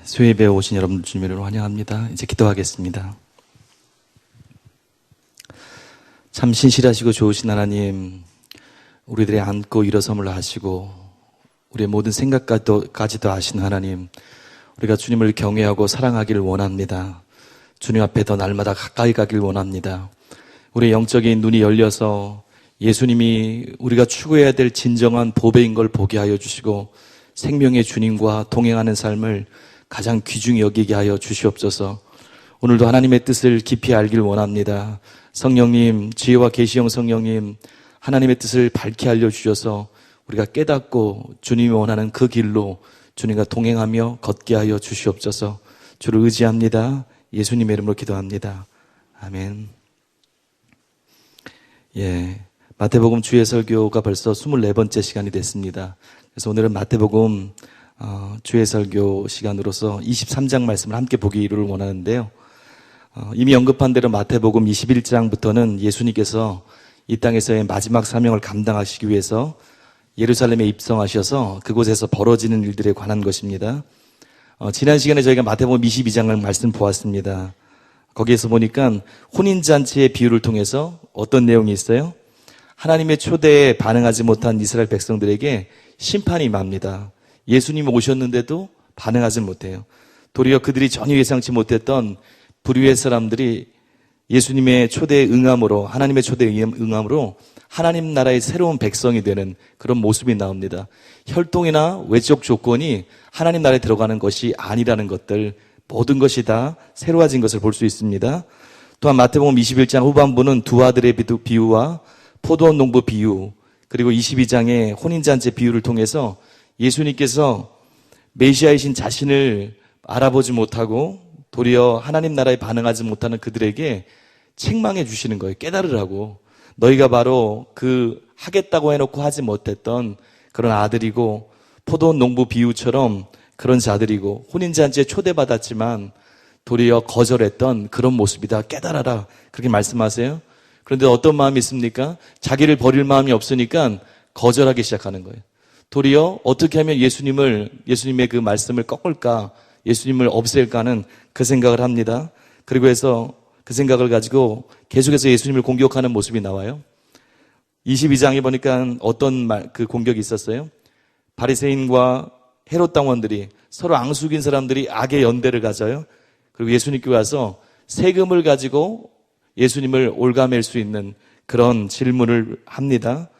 수요예배에 오신 여러분들 주님으로 환영합니다. 이제 기도하겠습니다. 참 신실하시고 좋으신 하나님, 우리들의 앉고 일어섬을 하시고 우리의 모든 생각까지도 아신 하나님, 우리가 주님을 경외하고 사랑하기를 원합니다. 주님 앞에 더 날마다 가까이 가길 원합니다. 우리의 영적인 눈이 열려서 예수님이 우리가 추구해야 될 진정한 보배인 걸 보게 하여 주시고 생명의 주님과 동행하는 삶을 가장 귀중히 여기게 하여 주시옵소서. 오늘도 하나님의 뜻을 깊이 알길 원합니다. 성령님, 지혜와 계시형 성령님, 하나님의 뜻을 밝히 알려주셔서 우리가 깨닫고 주님이 원하는 그 길로 주님과 동행하며 걷게 하여 주시옵소서. 주를 의지합니다. 예수님의 이름으로 기도합니다. 아멘. 마태복음 주의 설교가 벌써 24번째 시간이 됐습니다. 그래서 오늘은 마태복음 주의 설교 시간으로서 23장 말씀을 함께 보기를 원하는데요. 이미 언급한 대로 마태복음 21장부터는 예수님께서 이 땅에서의 마지막 사명을 감당하시기 위해서 예루살렘에 입성하셔서 그곳에서 벌어지는 일들에 관한 것입니다. 지난 시간에 저희가 마태복음 22장을 말씀 보았습니다. 거기에서 보니까 혼인잔치의 비유를 통해서 어떤 내용이 있어요? 하나님의 초대에 반응하지 못한 이스라엘 백성들에게 심판이 임합니다. 예수님이 오셨는데도 반응하지 못해요. 도리어 그들이 전혀 예상치 못했던 불의의 사람들이 예수님의 초대에 응함으로, 하나님의 초대에 응함으로 하나님 나라의 새로운 백성이 되는 그런 모습이 나옵니다. 혈통이나 외적 조건이 하나님 나라에 들어가는 것이 아니라는 것들, 모든 것이 다 새로워진 것을 볼 수 있습니다. 또한 마태복음 21장 후반부는 두 아들의 비유와 포도원 농부 비유, 그리고 22장의 혼인잔치 비유를 통해서 예수님께서 메시아이신 자신을 알아보지 못하고 도리어 하나님 나라에 반응하지 못하는 그들에게 책망해 주시는 거예요. 깨달으라고. 너희가 바로 그 하겠다고 해놓고 하지 못했던 그런 아들이고, 포도원 농부 비유처럼 그런 자들이고, 혼인잔치에 초대받았지만 도리어 거절했던 그런 모습이다. 깨달아라. 그렇게 말씀하세요. 그런데 어떤 마음이 있습니까? 자기를 버릴 마음이 없으니까 거절하기 시작하는 거예요. 도리어 어떻게 하면 예수님의 그 말씀을 꺾을까, 예수님을 없앨까 하는 그 생각을 합니다. 그리고 해서 그 생각을 가지고 계속해서 예수님을 공격하는 모습이 나와요. 22장에 보니까 어떤 그 공격이 있었어요? 바리새인과 헤롯 당원들이, 서로 앙숙인 사람들이 악의 연대를 가져요. 그리고 예수님께 와서 세금을 가지고 예수님을 올가맬 수 있는 그런 질문을 합니다.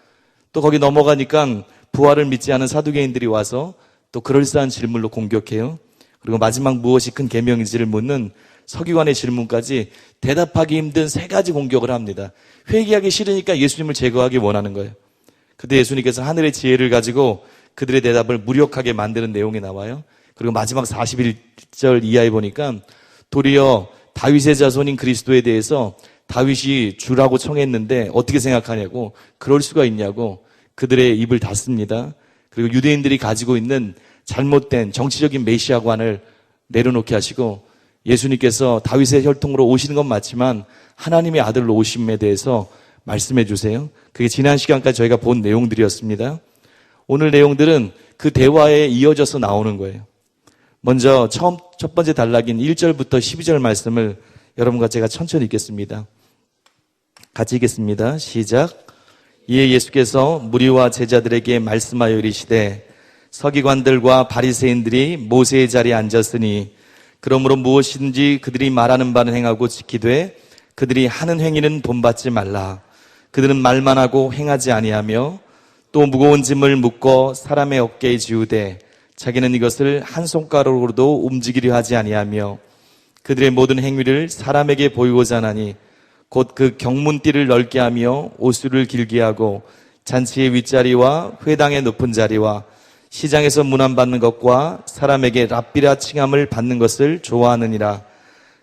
또 거기 넘어가니까 부활을 믿지 않은 사두개인들이 와서 또 그럴싸한 질문로 공격해요. 그리고 마지막 무엇이 큰 계명인지를 묻는 서기관의 질문까지 대답하기 힘든 세 가지 공격을 합니다. 회개하기 싫으니까 예수님을 제거하기 원하는 거예요. 그때 예수님께서 하늘의 지혜를 가지고 그들의 대답을 무력하게 만드는 내용이 나와요. 그리고 마지막 41절 이하에 보니까 도리어 다윗의 자손인 그리스도에 대해서 다윗이 주라고 청했는데 어떻게 생각하냐고, 그럴 수가 있냐고 그들의 입을 닫습니다. 그리고 유대인들이 가지고 있는 잘못된 정치적인 메시아관을 내려놓게 하시고, 예수님께서 다윗의 혈통으로 오시는 건 맞지만 하나님의 아들로 오심에 대해서 말씀해 주세요. 그게 지난 시간까지 저희가 본 내용들이었습니다. 오늘 내용들은 그 대화에 이어져서 나오는 거예요. 먼저 첫 번째 단락인 1절부터 12절 말씀을 여러분과 제가 천천히 읽겠습니다. 같이 읽겠습니다. 시작. 이에 예수께서 무리와 제자들에게 말씀하여 이르시되, 서기관들과 바리새인들이 모세의 자리에 앉았으니 그러므로 무엇이든지 그들이 말하는 바는 행하고 지키되 그들이 하는 행위는 본받지 말라. 그들은 말만 하고 행하지 아니하며 또 무거운 짐을 묶어 사람의 어깨에 지우되 자기는 이것을 한 손가락으로도 움직이려 하지 아니하며 그들의 모든 행위를 사람에게 보이고자 하나니 곧 그 경문띠를 넓게 하며 옷수를 길게 하고 잔치의 윗자리와 회당의 높은 자리와 시장에서 문안받는 것과 사람에게 랍비라 칭함을 받는 것을 좋아하느니라.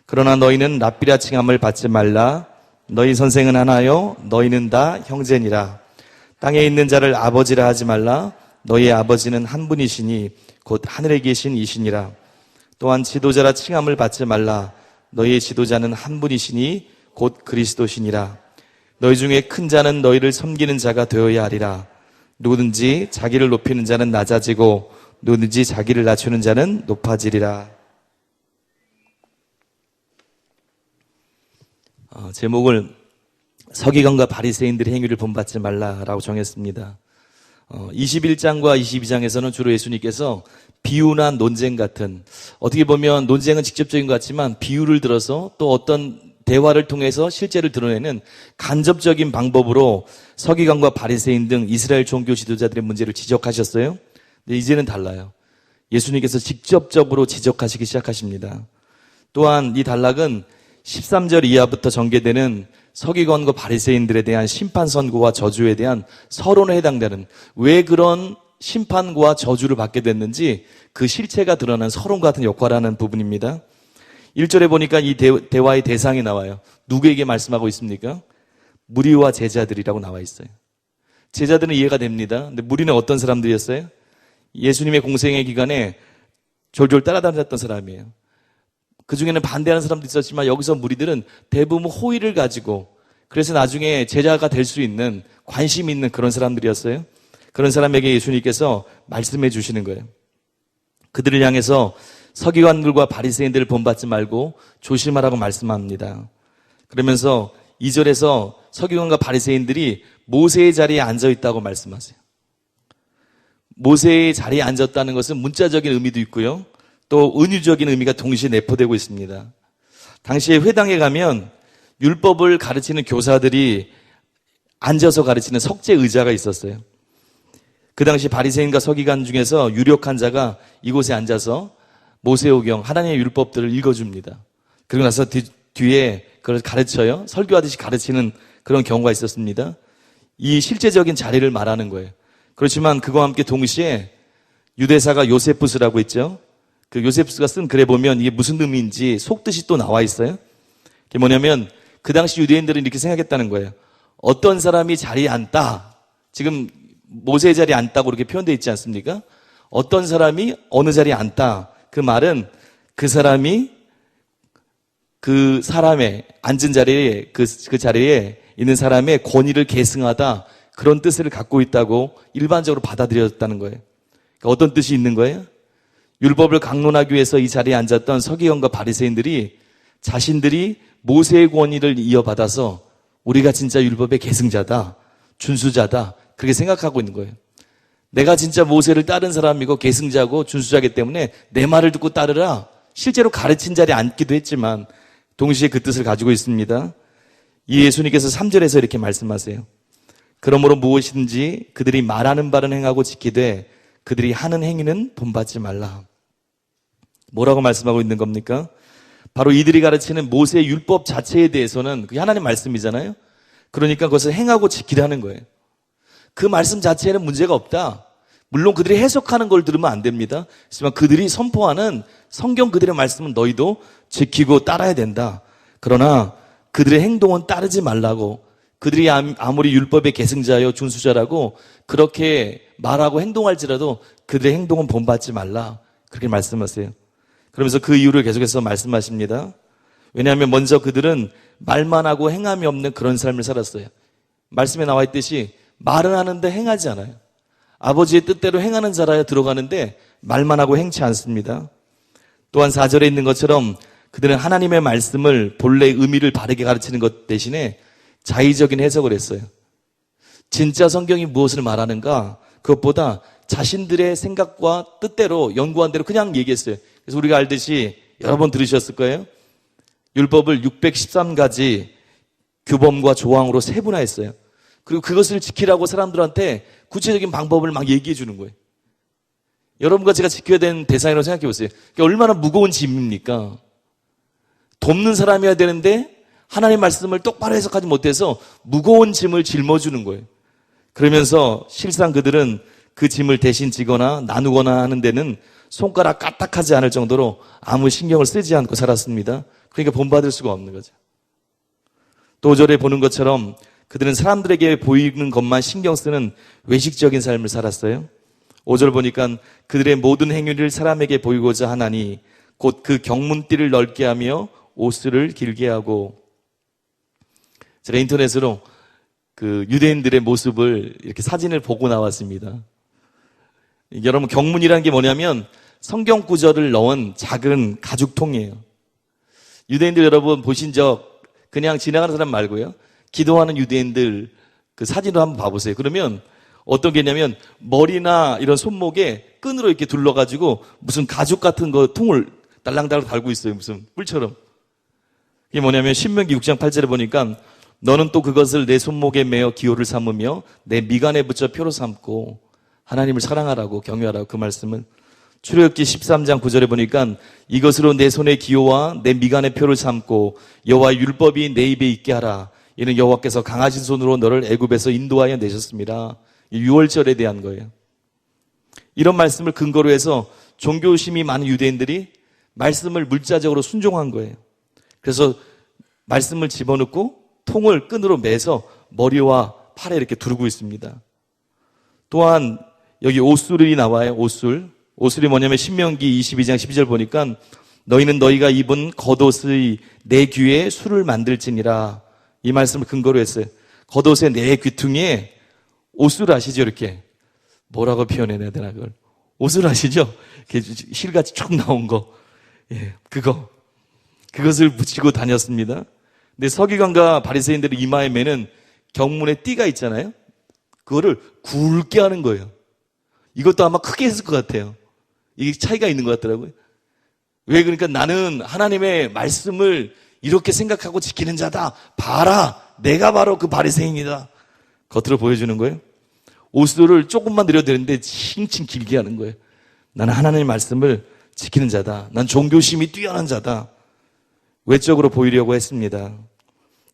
그러나 너희는 랍비라 칭함을 받지 말라. 너희 선생은 하나요 너희는 다 형제니라. 땅에 있는 자를 아버지라 하지 말라. 너희의 아버지는 한 분이시니 곧 하늘에 계신 이시니라. 또한 지도자라 칭함을 받지 말라. 너희의 지도자는 한 분이시니 곧 그리스도시니라. 너희 중에 큰 자는 너희를 섬기는 자가 되어야 하리라. 누구든지 자기를 높이는 자는 낮아지고 누구든지 자기를 낮추는 자는 높아지리라. 제목을 서기관과 바리새인들의 행위를 본받지 말라라고 정했습니다. 21장과 22장에서는 주로 예수님께서 비유나 논쟁 같은, 어떻게 보면 논쟁은 직접적인 것 같지만 비유를 들어서 또 어떤 대화를 통해서 실제를 드러내는 간접적인 방법으로 서기관과 바리새인 등 이스라엘 종교 지도자들의 문제를 지적하셨어요. 근데 이제는 달라요. 예수님께서 직접적으로 지적하시기 시작하십니다. 또한 이 단락은 13절 이하부터 전개되는 서기관과 바리새인들에 대한 심판 선고와 저주에 대한 서론에 해당되는, 왜 그런 심판과 저주를 받게 됐는지 그 실체가 드러나는 서론 같은 역할을 하는 부분입니다. 1절에 보니까 이 대화의 대상이 나와요. 누구에게 말씀하고 있습니까? 무리와 제자들이라고 나와 있어요. 제자들은 이해가 됩니다. 근데 무리는 어떤 사람들이었어요? 예수님의 공생의 기간에 졸졸 따라다녔던 사람이에요. 그 중에는 반대하는 사람도 있었지만 여기서 무리들은 대부분 호의를 가지고, 그래서 나중에 제자가 될 수 있는, 관심 있는 그런 사람들이었어요. 그런 사람에게 예수님께서 말씀해 주시는 거예요. 그들을 향해서 서기관들과 바리새인들을 본받지 말고 조심하라고 말씀합니다. 그러면서 2절에서 서기관과 바리새인들이 모세의 자리에 앉아 있다고 말씀하세요. 모세의 자리에 앉았다는 것은 문자적인 의미도 있고요, 또 은유적인 의미가 동시에 내포되고 있습니다. 당시에 회당에 가면 율법을 가르치는 교사들이 앉아서 가르치는 석재 의자가 있었어요. 그 당시 바리새인과 서기관 중에서 유력한 자가 이곳에 앉아서 모세오경, 하나님의 율법들을 읽어줍니다. 그리고 나서 뒤에 그걸 가르쳐요. 설교하듯이 가르치는 그런 경우가 있었습니다. 이 실제적인 자리를 말하는 거예요. 그렇지만 그와 함께 동시에 유대사가 요세푸스라고 있죠. 그 요세푸스가 쓴 글에 보면 이게 무슨 의미인지 속뜻이 또 나와 있어요. 그게 뭐냐면 그 당시 유대인들은 이렇게 생각했다는 거예요. 어떤 사람이 자리에 앉다, 지금 모세의 자리에 앉다고 이렇게 표현되어 있지 않습니까? 어떤 사람이 어느 자리에 앉다, 그 말은 그 사람이 그 사람의 앉은 자리에, 그 자리에 있는 사람의 권위를 계승하다, 그런 뜻을 갖고 있다고 일반적으로 받아들여졌다는 거예요. 그러니까 어떤 뜻이 있는 거예요? 율법을 강론하기 위해서 이 자리에 앉았던 서기관과 바리새인들이 자신들이 모세의 권위를 이어받아서 우리가 진짜 율법의 계승자다, 준수자다, 그렇게 생각하고 있는 거예요. 내가 진짜 모세를 따른 사람이고 계승자고 준수자이기 때문에 내 말을 듣고 따르라, 실제로 가르친 자리에 앉기도 했지만 동시에 그 뜻을 가지고 있습니다. 이 예수님께서 3절에서 이렇게 말씀하세요. 그러므로 무엇이든지 그들이 말하는 바는 행하고 지키되 그들이 하는 행위는 본받지 말라. 뭐라고 말씀하고 있는 겁니까? 바로 이들이 가르치는 모세의 율법 자체에 대해서는 그게 하나님 말씀이잖아요. 그러니까 그것을 행하고 지키라는 거예요. 그 말씀 자체에는 문제가 없다. 물론 그들이 해석하는 걸 들으면 안 됩니다. 하지만 그들이 선포하는 성경 그들의 말씀은 너희도 지키고 따라야 된다. 그러나 그들의 행동은 따르지 말라고, 그들이 아무리 율법의 계승자여 준수자라고 그렇게 말하고 행동할지라도 그들의 행동은 본받지 말라, 그렇게 말씀하세요. 그러면서 그 이유를 계속해서 말씀하십니다. 왜냐하면 먼저 그들은 말만 하고 행함이 없는 그런 삶을 살았어요. 말씀에 나와 있듯이 말은 하는데 행하지 않아요. 아버지의 뜻대로 행하는 자라야 들어가는데 말만 하고 행치 않습니다. 또한 4절에 있는 것처럼 그들은 하나님의 말씀을 본래의 의미를 바르게 가르치는 것 대신에 자의적인 해석을 했어요. 진짜 성경이 무엇을 말하는가, 그것보다 자신들의 생각과 뜻대로 연구한 대로 그냥 얘기했어요. 그래서 우리가 알듯이 여러 번 들으셨을 거예요. 율법을 613가지 규범과 조항으로 세분화했어요. 그리고 그것을 지키라고 사람들한테 구체적인 방법을 막 얘기해 주는 거예요. 여러분과 제가 지켜야 되는 대상이라고 생각해 보세요. 얼마나 무거운 짐입니까? 돕는 사람이어야 되는데 하나님의 말씀을 똑바로 해석하지 못해서 무거운 짐을 짊어주는 거예요. 그러면서 실상 그들은 그 짐을 대신 지거나 나누거나 하는 데는 손가락 까딱하지 않을 정도로 아무 신경을 쓰지 않고 살았습니다. 그러니까 본받을 수가 없는 거죠. 또 5절에 보는 것처럼 그들은 사람들에게 보이는 것만 신경 쓰는 외식적인 삶을 살았어요. 5절 보니까 그들의 모든 행위를 사람에게 보이고자 하나니 곧 그 경문띠를 넓게 하며 옷을 길게 하고. 제가 인터넷으로 그 유대인들의 모습을 이렇게 사진을 보고 나왔습니다. 여러분, 경문이라는 게 뭐냐면 성경 구절을 넣은 작은 가죽통이에요. 유대인들 여러분 보신 적 그냥 지나가는 사람 말고요. 기도하는 유대인들 그 사진도 한번 봐보세요. 그러면 어떤 게 있냐면 머리나 이런 손목에 끈으로 이렇게 둘러가지고 무슨 가죽 같은 거 통을 달랑달랑 달고 있어요. 무슨 뿔처럼. 이게 뭐냐면 신명기 6장 8절에 보니까 너는 또 그것을 내 손목에 매어 기호를 삼으며 내 미간에 붙여 표로 삼고 하나님을 사랑하라고 경외하라고 그 말씀은 출애굽기 13장 9절에 보니까 이것으로 내 손의 기호와 내 미간의 표를 삼고 여호와의 율법이 내 입에 있게 하라. 이는 여호와께서 강하신 손으로 너를 애굽에서 인도하여 내셨습니다. 유월절에 대한 거예요. 이런 말씀을 근거로 해서 종교심이 많은 유대인들이 말씀을 물자적으로 순종한 거예요. 그래서 말씀을 집어넣고 통을 끈으로 매서 머리와 팔에 이렇게 두르고 있습니다. 또한 여기 오술이 나와요. 오술이 뭐냐면 신명기 22장 12절 보니까 너희는 너희가 입은 겉옷의 내 귀에 술을 만들지니라. 이 말씀을 근거로 했어요. 겉옷의 내 귀퉁이에 옷을 아시죠? 이렇게 뭐라고 표현해야 되나 그걸. 옷을 아시죠? 이렇게 실같이 쭉 나온 거. 예, 그것을 붙이고 다녔습니다. 근데 서기관과 바리새인들의 이마에 매는 경문에 띠가 있잖아요. 그거를 굵게 하는 거예요. 이것도 아마 크게 했을 것 같아요. 이게 차이가 있는 것 같더라고요. 왜 그러니까 나는 하나님의 말씀을 이렇게 생각하고 지키는 자다. 봐라. 내가 바로 그 바리새인이다. 겉으로 보여주는 거예요. 옷을 조금만 내려도 되는데 칭칭 길게 하는 거예요. 나는 하나님의 말씀을 지키는 자다. 난 종교심이 뛰어난 자다. 외적으로 보이려고 했습니다.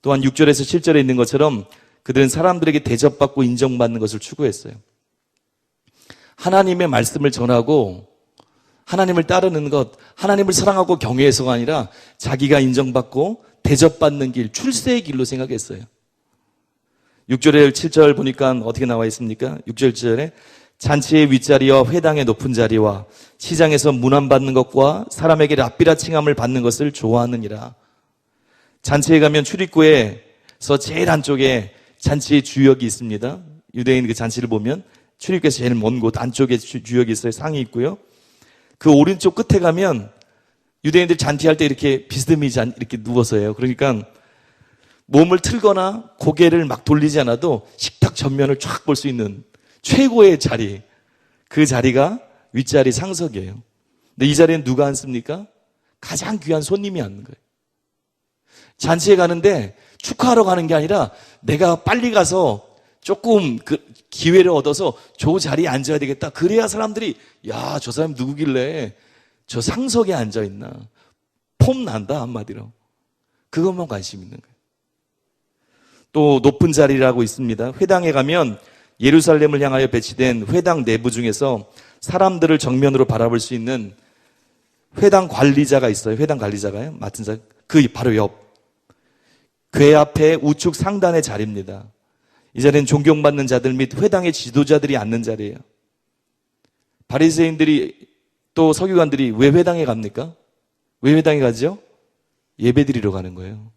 또한 6절에서 7절에 있는 것처럼 그들은 사람들에게 대접받고 인정받는 것을 추구했어요. 하나님의 말씀을 전하고 하나님을 따르는 것, 하나님을 사랑하고 경외해서가 아니라 자기가 인정받고 대접받는 길, 출세의 길로 생각했어요. 6절에 7절 보니까 어떻게 나와 있습니까? 6절 7절에 잔치의 윗자리와 회당의 높은 자리와 시장에서 문안받는 것과 사람에게 랍비라 칭함을 받는 것을 좋아하느니라. 잔치에 가면 출입구에서 제일 안쪽에 잔치의 주역이 있습니다. 유대인 그 잔치를 보면 출입구에서 제일 먼 곳 안쪽에 주역이 있어요. 상이 있고요. 그 오른쪽 끝에 가면 유대인들 잔치할 때 이렇게 비스듬히 이렇게 누워서 해요. 그러니까 몸을 틀거나 고개를 막 돌리지 않아도 식탁 전면을 쫙 볼 수 있는 최고의 자리, 그 자리가 윗자리 상석이에요. 근데 이 자리는 누가 앉습니까? 가장 귀한 손님이 앉는 거예요. 잔치에 가는데 축하하러 가는 게 아니라 내가 빨리 가서 조금 그 기회를 얻어서 저 자리에 앉아야 되겠다. 그래야 사람들이 야, 저 사람 누구길래 저 상석에 앉아있나. 폼 난다 한마디로. 그것만 관심 있는 거예요. 또 높은 자리라고 있습니다. 회당에 가면 예루살렘을 향하여 배치된 회당 내부 중에서 사람들을 정면으로 바라볼 수 있는 회당 관리자가 있어요. 회당 관리자가요. 맡은 자. 그 바로 옆. 궤 앞에 우측 상단의 자리입니다. 이 자리는 존경받는 자들 및 회당의 지도자들이 앉는 자리예요. 바리새인들이 또 서기관들이 왜 회당에 갑니까? 왜 회당에 가죠? 예배드리러 가는 거예요.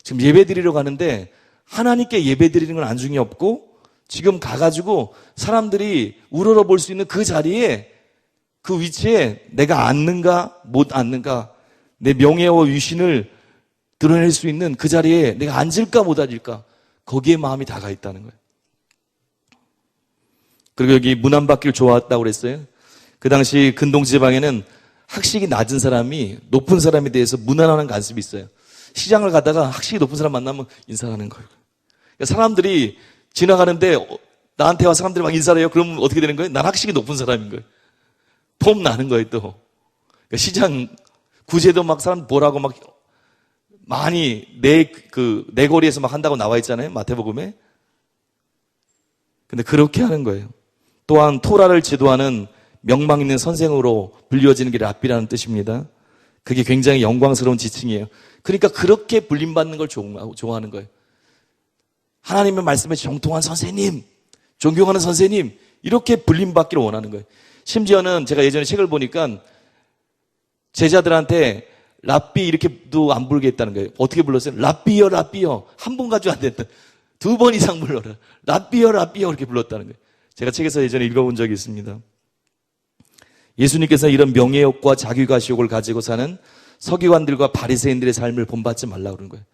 지금 예배드리러 가는데 하나님께 예배드리는 건 안중이 없고 지금 가가지고 사람들이 우러러 볼 수 있는 그 자리에 그 위치에 내가 앉는가 못 앉는가 내 명예와 위신을 드러낼 수 있는 그 자리에 내가 앉을까 못 앉을까 거기에 마음이 다가 있다는 거예요. 그리고 여기 문안받기를 좋아했다고 그랬어요. 그 당시 근동지방에는 학식이 낮은 사람이 높은 사람에 대해서 문안하는 관습이 있어요. 시장을 가다가 학식이 높은 사람 만나면 인사하는 거예요. 그러니까 사람들이 지나가는데 나한테 와 사람들이 막 인사를 해요. 그러면 어떻게 되는 거예요? 난 학식이 높은 사람인 거예요. 폼 나는 거예요 또. 그러니까 시장 구제도 막 사람 보라고 막 많이 내 거리에서 막 한다고 나와 있잖아요. 마태복음에. 근데 그렇게 하는 거예요. 또한 토라를 지도하는 명망 있는 선생으로 불리워지는 게 랍비라는 뜻입니다. 그게 굉장히 영광스러운 지칭이에요. 그러니까 그렇게 불림받는 걸 좋아하는 거예요. 하나님의 말씀에 정통한 선생님, 존경하는 선생님, 이렇게 불림받기를 원하는 거예요. 심지어는 제가 예전에 책을 보니까 제자들한테 랍비 이렇게도 안 부르게 했다는 거예요. 어떻게 불렀어요? 랍비여, 랍비여. 한 번 가지고 안 됐다. 2번 이상 불러라. 랍비여, 랍비여. 이렇게 불렀다는 거예요. 제가 책에서 예전에 읽어본 적이 있습니다. 예수님께서 이런 명예욕과 자기과시욕을 가지고 사는 서기관들과 바리새인들의 삶을 본받지 말라고 그러는 거예요.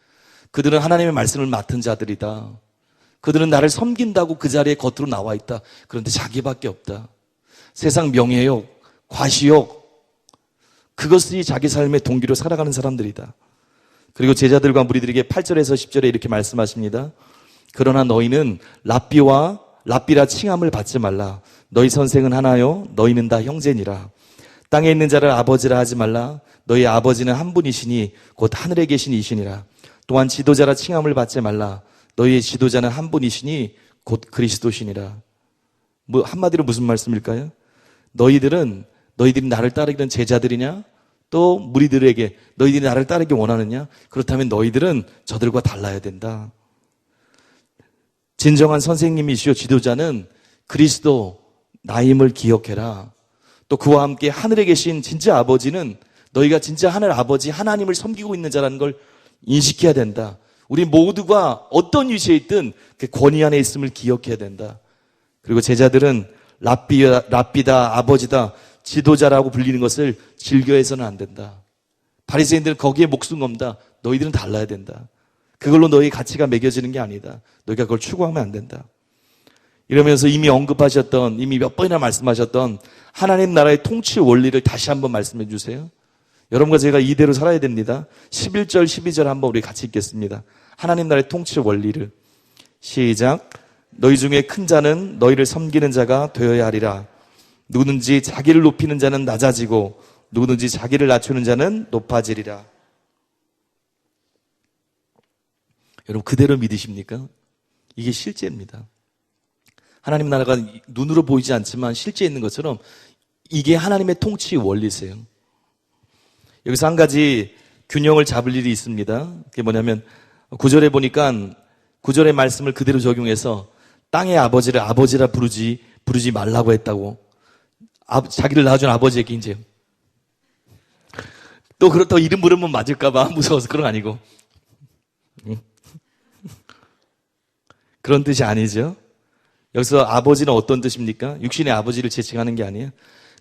그들은 하나님의 말씀을 맡은 자들이다. 그들은 나를 섬긴다고 그 자리에 겉으로 나와 있다. 그런데 자기밖에 없다. 세상 명예욕, 과시욕, 그것이 자기 삶의 동기로 살아가는 사람들이다. 그리고 제자들과 무리들에게 8절에서 10절에 이렇게 말씀하십니다. 그러나 너희는 랍비라 칭함을 받지 말라. 너희 선생은 하나요? 너희는 다 형제니라. 땅에 있는 자를 아버지라 하지 말라. 너희 아버지는 한 분이시니 곧 하늘에 계신 이시니라. 또한 지도자라 칭함을 받지 말라. 너희의 지도자는 한 분이시니 곧 그리스도시니라. 한마디로 무슨 말씀일까요? 너희들이 나를 따르기는 제자들이냐? 또 무리들에게 너희들이 나를 따르기 원하느냐? 그렇다면 너희들은 저들과 달라야 된다. 진정한 선생님이시오 지도자는 그리스도 나임을 기억해라. 또 그와 함께 하늘에 계신 진짜 아버지는 너희가 진짜 하늘 아버지 하나님을 섬기고 있는 자라는 걸 인식해야 된다. 우리 모두가 어떤 위치에 있든 그 권위 안에 있음을 기억해야 된다. 그리고 제자들은 랍비다, 아버지다, 지도자라고 불리는 것을 즐겨해서는 안 된다. 바리새인들은 거기에 목숨 건다. 너희들은 달라야 된다. 그걸로 너희 가치가 매겨지는 게 아니다. 너희가 그걸 추구하면 안 된다. 이러면서 이미 언급하셨던, 이미 몇 번이나 말씀하셨던 하나님 나라의 통치 원리를 다시 한번 말씀해 주세요. 여러분과 제가 이대로 살아야 됩니다. 11절, 12절 한번 우리 같이 읽겠습니다. 하나님 나라의 통치 원리를. 시작. 너희 중에 큰 자는 너희를 섬기는 자가 되어야 하리라. 누구든지 자기를 높이는 자는 낮아지고 누구든지 자기를 낮추는 자는 높아지리라. 여러분 그대로 믿으십니까? 이게 실제입니다. 하나님 나라가 눈으로 보이지 않지만 실제 있는 것처럼 이게 하나님의 통치 원리세요. 여기서 한 가지 균형을 잡을 일이 있습니다. 그게 뭐냐면 9절에 보니까 9절의 말씀을 그대로 적용해서 땅의 아버지를 아버지라 부르지 말라고 했다고. 자기를 낳아준 아버지에게 이제 또 그렇다고 이름 부르면 맞을까봐 무서워서 그런 거 아니고 그런 뜻이 아니죠. 여기서 아버지는 어떤 뜻입니까? 육신의 아버지를 지칭하는 게 아니에요.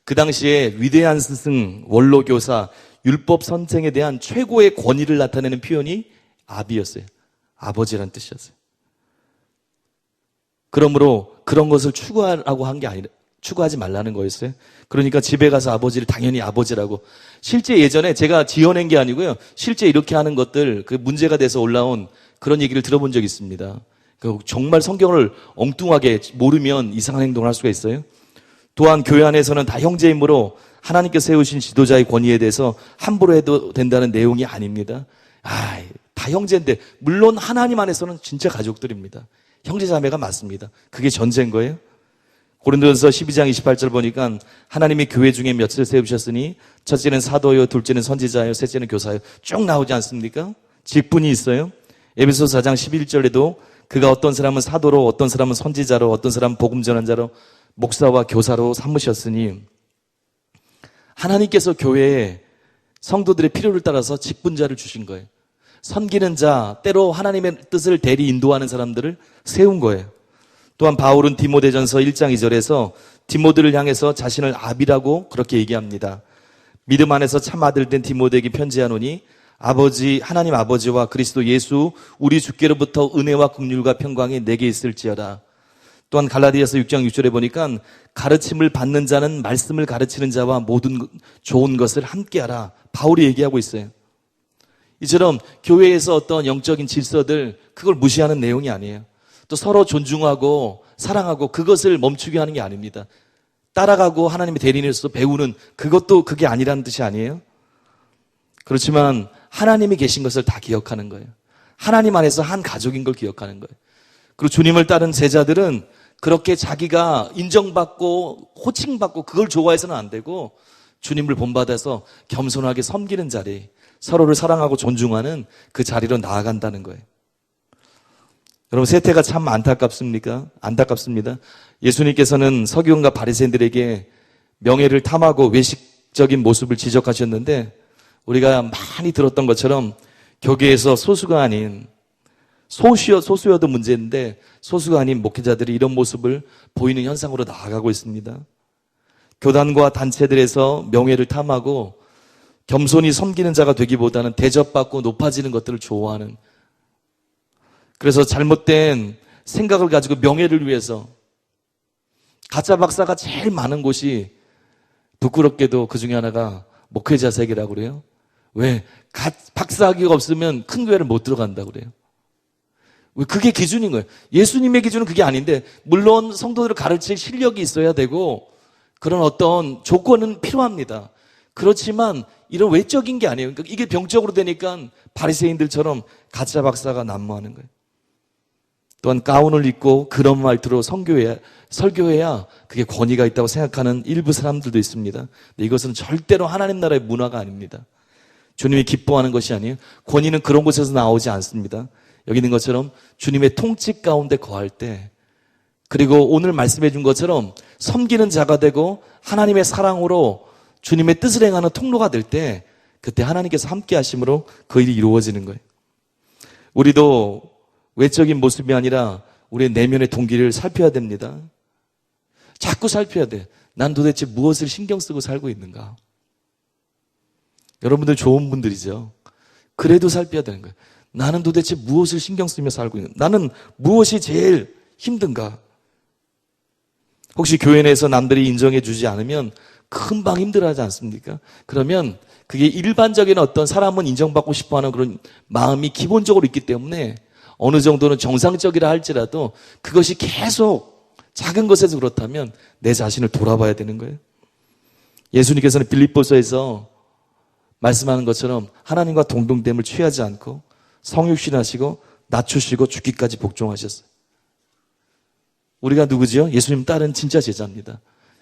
그 당시에 위대한 스승, 원로교사, 율법 선생에 대한 최고의 권위를 나타내는 표현이 아비였어요. 아버지란 뜻이었어요. 그러므로 그런 것을 추구하라고 한 게 아니라 추구하지 말라는 거였어요. 그러니까 집에 가서 아버지를 당연히 아버지라고. 실제 예전에 제가 지어낸 게 아니고요. 실제 이렇게 하는 것들, 그 문제가 돼서 올라온 그런 얘기를 들어본 적이 있습니다. 정말 성경을 엉뚱하게 모르면 이상한 행동을 할 수가 있어요. 또한 교회 안에서는 다 형제이므로 하나님께서 세우신 지도자의 권위에 대해서 함부로 해도 된다는 내용이 아닙니다. 다 형제인데 물론 하나님 안에서는 진짜 가족들입니다. 형제자매가 맞습니다. 그게 전제인 거예요. 고린도전서 12장 28절 보니까 하나님이 교회 중에 몇을 세우셨으니 첫째는 사도요, 둘째는 선지자요, 셋째는 교사요. 쭉 나오지 않습니까? 직분이 있어요. 에베소서 4장 11절에도 그가 어떤 사람은 사도로, 어떤 사람은 선지자로, 어떤 사람은 복음 전환자로, 목사와 교사로 삼으셨으니 하나님께서 교회에 성도들의 필요를 따라서 직분자를 주신 거예요. 섬기는 자, 때로 하나님의 뜻을 대리 인도하는 사람들을 세운 거예요. 또한 바울은 디모데전서 1장 2절에서 디모데를 향해서 자신을 아비라고 그렇게 얘기합니다. 믿음 안에서 참 아들 된 디모데에게 편지하노니 아버지 하나님 아버지와 그리스도 예수 우리 주께로부터 은혜와 긍휼과 평강이 내게 있을지어다. 또한 갈라디아서 6장 6절에 보니까 가르침을 받는 자는 말씀을 가르치는 자와 모든 좋은 것을 함께하라. 바울이 얘기하고 있어요. 이처럼 교회에서 어떤 영적인 질서들 그걸 무시하는 내용이 아니에요. 또 서로 존중하고 사랑하고 그것을 멈추게 하는 게 아닙니다. 따라가고 하나님의 대리인으로서 배우는 그것도 그게 아니라는 뜻이 아니에요. 그렇지만 하나님이 계신 것을 다 기억하는 거예요. 하나님 안에서 한 가족인 걸 기억하는 거예요. 그리고 주님을 따른 제자들은 그렇게 자기가 인정받고 호칭받고 그걸 좋아해서는 안 되고 주님을 본받아서 겸손하게 섬기는 자리, 서로를 사랑하고 존중하는 그 자리로 나아간다는 거예요. 여러분 세태가 참 안타깝습니까? 안타깝습니다. 예수님께서는 서기관과 바리새인들에게 명예를 탐하고 외식적인 모습을 지적하셨는데 우리가 많이 들었던 것처럼 교계에서 소수가 아닌 소수여도 문제인데 소수가 아닌 목회자들이 이런 모습을 보이는 현상으로 나아가고 있습니다. 교단과 단체들에서 명예를 탐하고 겸손히 섬기는 자가 되기보다는 대접받고 높아지는 것들을 좋아하는 그래서 잘못된 생각을 가지고 명예를 위해서 가짜 박사가 제일 많은 곳이 부끄럽게도 그 중에 하나가 목회자 세계라고 그래요. 왜? 박사학위가 없으면 큰 교회를 못 들어간다고 그래요. 왜? 그게 기준인 거예요. 예수님의 기준은 그게 아닌데, 물론 성도들을 가르칠 실력이 있어야 되고 그런 어떤 조건은 필요합니다. 그렇지만 이런 외적인 게 아니에요. 그러니까 이게 병적으로 되니까 바리새인들처럼 가짜 박사가 난무하는 거예요. 또한 가운을 입고 그런 말투로 설교해야 그게 권위가 있다고 생각하는 일부 사람들도 있습니다. 근데 이것은 절대로 하나님 나라의 문화가 아닙니다. 주님이 기뻐하는 것이 아니에요. 권위는 그런 곳에서 나오지 않습니다. 여기 있는 것처럼 주님의 통치 가운데 거할 때, 그리고 오늘 말씀해 준 것처럼 섬기는 자가 되고 하나님의 사랑으로 주님의 뜻을 행하는 통로가 될 때, 그때 하나님께서 함께 하심으로 그 일이 이루어지는 거예요. 우리도 외적인 모습이 아니라 우리의 내면의 동기를 살펴야 됩니다. 자꾸 살펴야 돼. 난 도대체 무엇을 신경 쓰고 살고 있는가? 여러분들 좋은 분들이죠. 그래도 살펴야 되는 거예요. 나는 도대체 무엇을 신경 쓰며 살고 있는가? 나는 무엇이 제일 힘든가? 혹시 교회 내에서 남들이 인정해 주지 않으면 금방 힘들어하지 않습니까? 그러면 그게 일반적인 어떤 사람은 인정받고 싶어하는 그런 마음이 기본적으로 있기 때문에 어느 정도는 정상적이라 할지라도 그것이 계속 작은 것에서 그렇다면 내 자신을 돌아봐야 되는 거예요. 예수님께서는 빌립보서에서 말씀하는 것처럼 하나님과 동등됨을 취하지 않고 성육신하시고 낮추시고 죽기까지 복종하셨어요. 우리가 누구지요? 예수님 따른 진짜 제자입니다.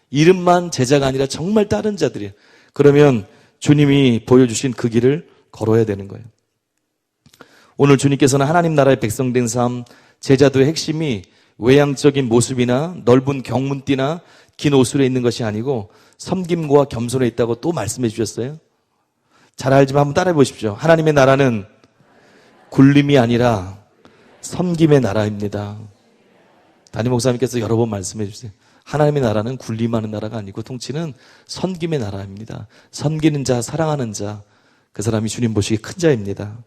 이름만 제자가 아니라 정말 따른 자들이에요. 그러면 주님이 보여주신 그 길을 걸어야 되는 거예요. 오늘 주님께서는 하나님 나라의 백성된 삶, 제자도의 핵심이 외향적인 모습이나 넓은 경문띠나 긴 옷술에 있는 것이 아니고 섬김과 겸손에 있다고 또 말씀해 주셨어요. 잘 알지만 한번 따라해 보십시오. 하나님의 나라는 굴림이 아니라 섬김의 나라입니다. 담임 목사님께서 여러 번 말씀해 주세요. 하나님의 나라는 굴림하는 나라가 아니고 통치는 섬김의 나라입니다. 섬기는 자, 사랑하는 자, 그 사람이 주님 보시기에 큰 자입니다.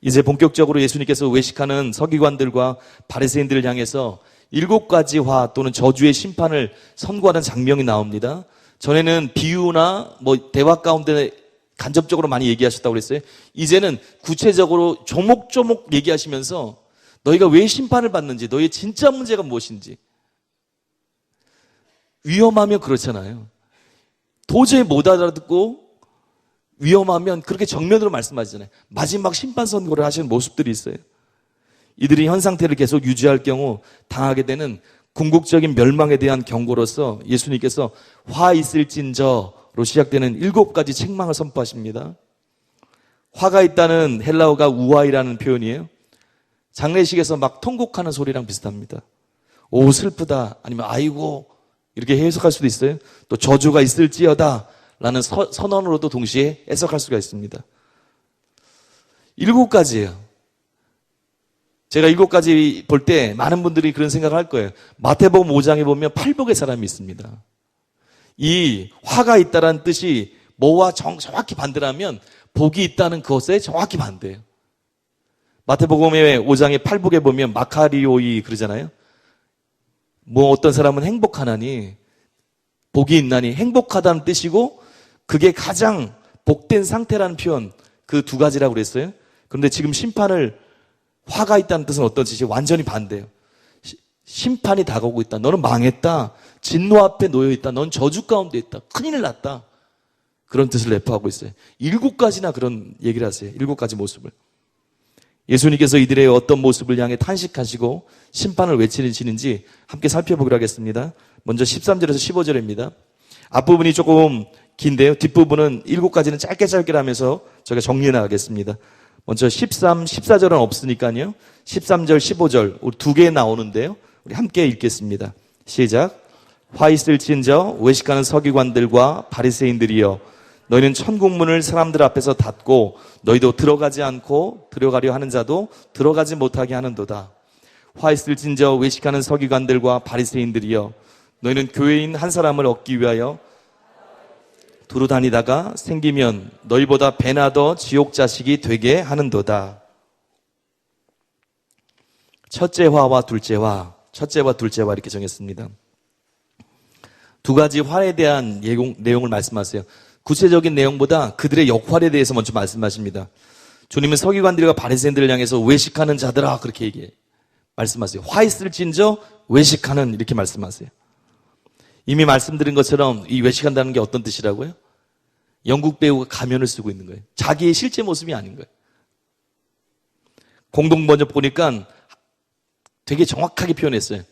이제 본격적으로 예수님께서 외식하는 서기관들과 바리새인들을 향해서 7가지 화 또는 저주의 심판을 선고하는 장면이 나옵니다. 전에는 비유나 대화 가운데 간접적으로 많이 얘기하셨다고 그랬어요. 이제는 구체적으로 조목조목 얘기하시면서 너희가 왜 심판을 받는지, 너희의 진짜 문제가 무엇인지. 위험하면 그렇잖아요. 도저히 못 알아듣고 위험하면 그렇게 정면으로 말씀하시잖아요. 마지막 심판 선고를 하시는 모습들이 있어요. 이들이 현 상태를 계속 유지할 경우 당하게 되는 궁극적인 멸망에 대한 경고로서 예수님께서 화 있을진저로 시작되는 7가지 책망을 선포하십니다. 화가 있다는 헬라어가 우아이라는 표현이에요. 장례식에서 막 통곡하는 소리랑 비슷합니다. 오, 슬프다, 아니면 아이고, 이렇게 해석할 수도 있어요. 또 저주가 있을지어다 라는 선언으로도 동시에 해석할 수가 있습니다. 7가지예요. 제가 7가지 볼 때 많은 분들이 그런 생각을 할 거예요. 마태복음 5장에 보면 팔복의 사람이 있습니다. 이 화가 있다는 뜻이 뭐와 정확히 반대라면 복이 있다는 것에 정확히 반대예요. 마태복음의 5장의 팔복에 보면 마카리오이 그러잖아요. 어떤 사람은 행복하나니, 복이 있나니, 행복하다는 뜻이고 그게 가장 복된 상태라는 표현, 그 2가지라고 그랬어요. 그런데 지금 심판을, 화가 있다는 뜻은 어떤 뜻이 완전히 반대예요. 심판이 다가오고 있다. 너는 망했다. 진노 앞에 놓여 있다. 넌 저주 가운데 있다. 큰일 났다. 그런 뜻을 내포하고 있어요. 7가지나 그런 얘기를 하세요. 7가지 모습을. 예수님께서 이들의 어떤 모습을 향해 탄식하시고 심판을 외치시는지 함께 살펴보기로 하겠습니다. 먼저 13절에서 15절입니다. 앞부분이 조금 긴데요. 뒷부분은 7가지는 짧게 하면서 저희가 정리해 나가겠습니다. 먼저 13, 14절은 없으니까요. 13절, 15절 우리 2개 나오는데요. 우리 함께 읽겠습니다. 시작. 화 있을진저 외식하는 서기관들과 바리새인들이여, 너희는 천국문을 사람들 앞에서 닫고 너희도 들어가지 않고 들어가려 하는 자도 들어가지 못하게 하는도다. 화 있을진저 외식하는 서기관들과 바리새인들이여, 너희는 교회인 한 사람을 얻기 위하여 두루 다니다가 생기면 너희보다 배나 더 지옥 자식이 되게 하는도다. 첫째 화와 둘째 화, 첫째와 둘째 화 이렇게 정했습니다. 두 가지 화에 대한 내용을 말씀하세요. 구체적인 내용보다 그들의 역할에 대해서 먼저 말씀하십니다. 주님은 서기관들과 바리새인들을 향해서 외식하는 자들아 그렇게 말씀하세요. 화 있을진저 외식하는 이렇게 말씀하세요. 이미 말씀드린 것처럼 이 외식한다는 게 어떤 뜻이라고요? 영국 배우가 가면을 쓰고 있는 거예요. 자기의 실제 모습이 아닌 거예요. 공동번역 보니까 되게 정확하게 표현했어요.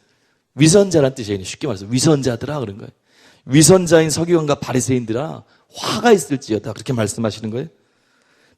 위선자란 뜻이에요. 쉽게 말해서 위선자들아 그런 거예요. 위선자인 서기관과 바리새인들아 화가 있을지어다 그렇게 말씀하시는 거예요.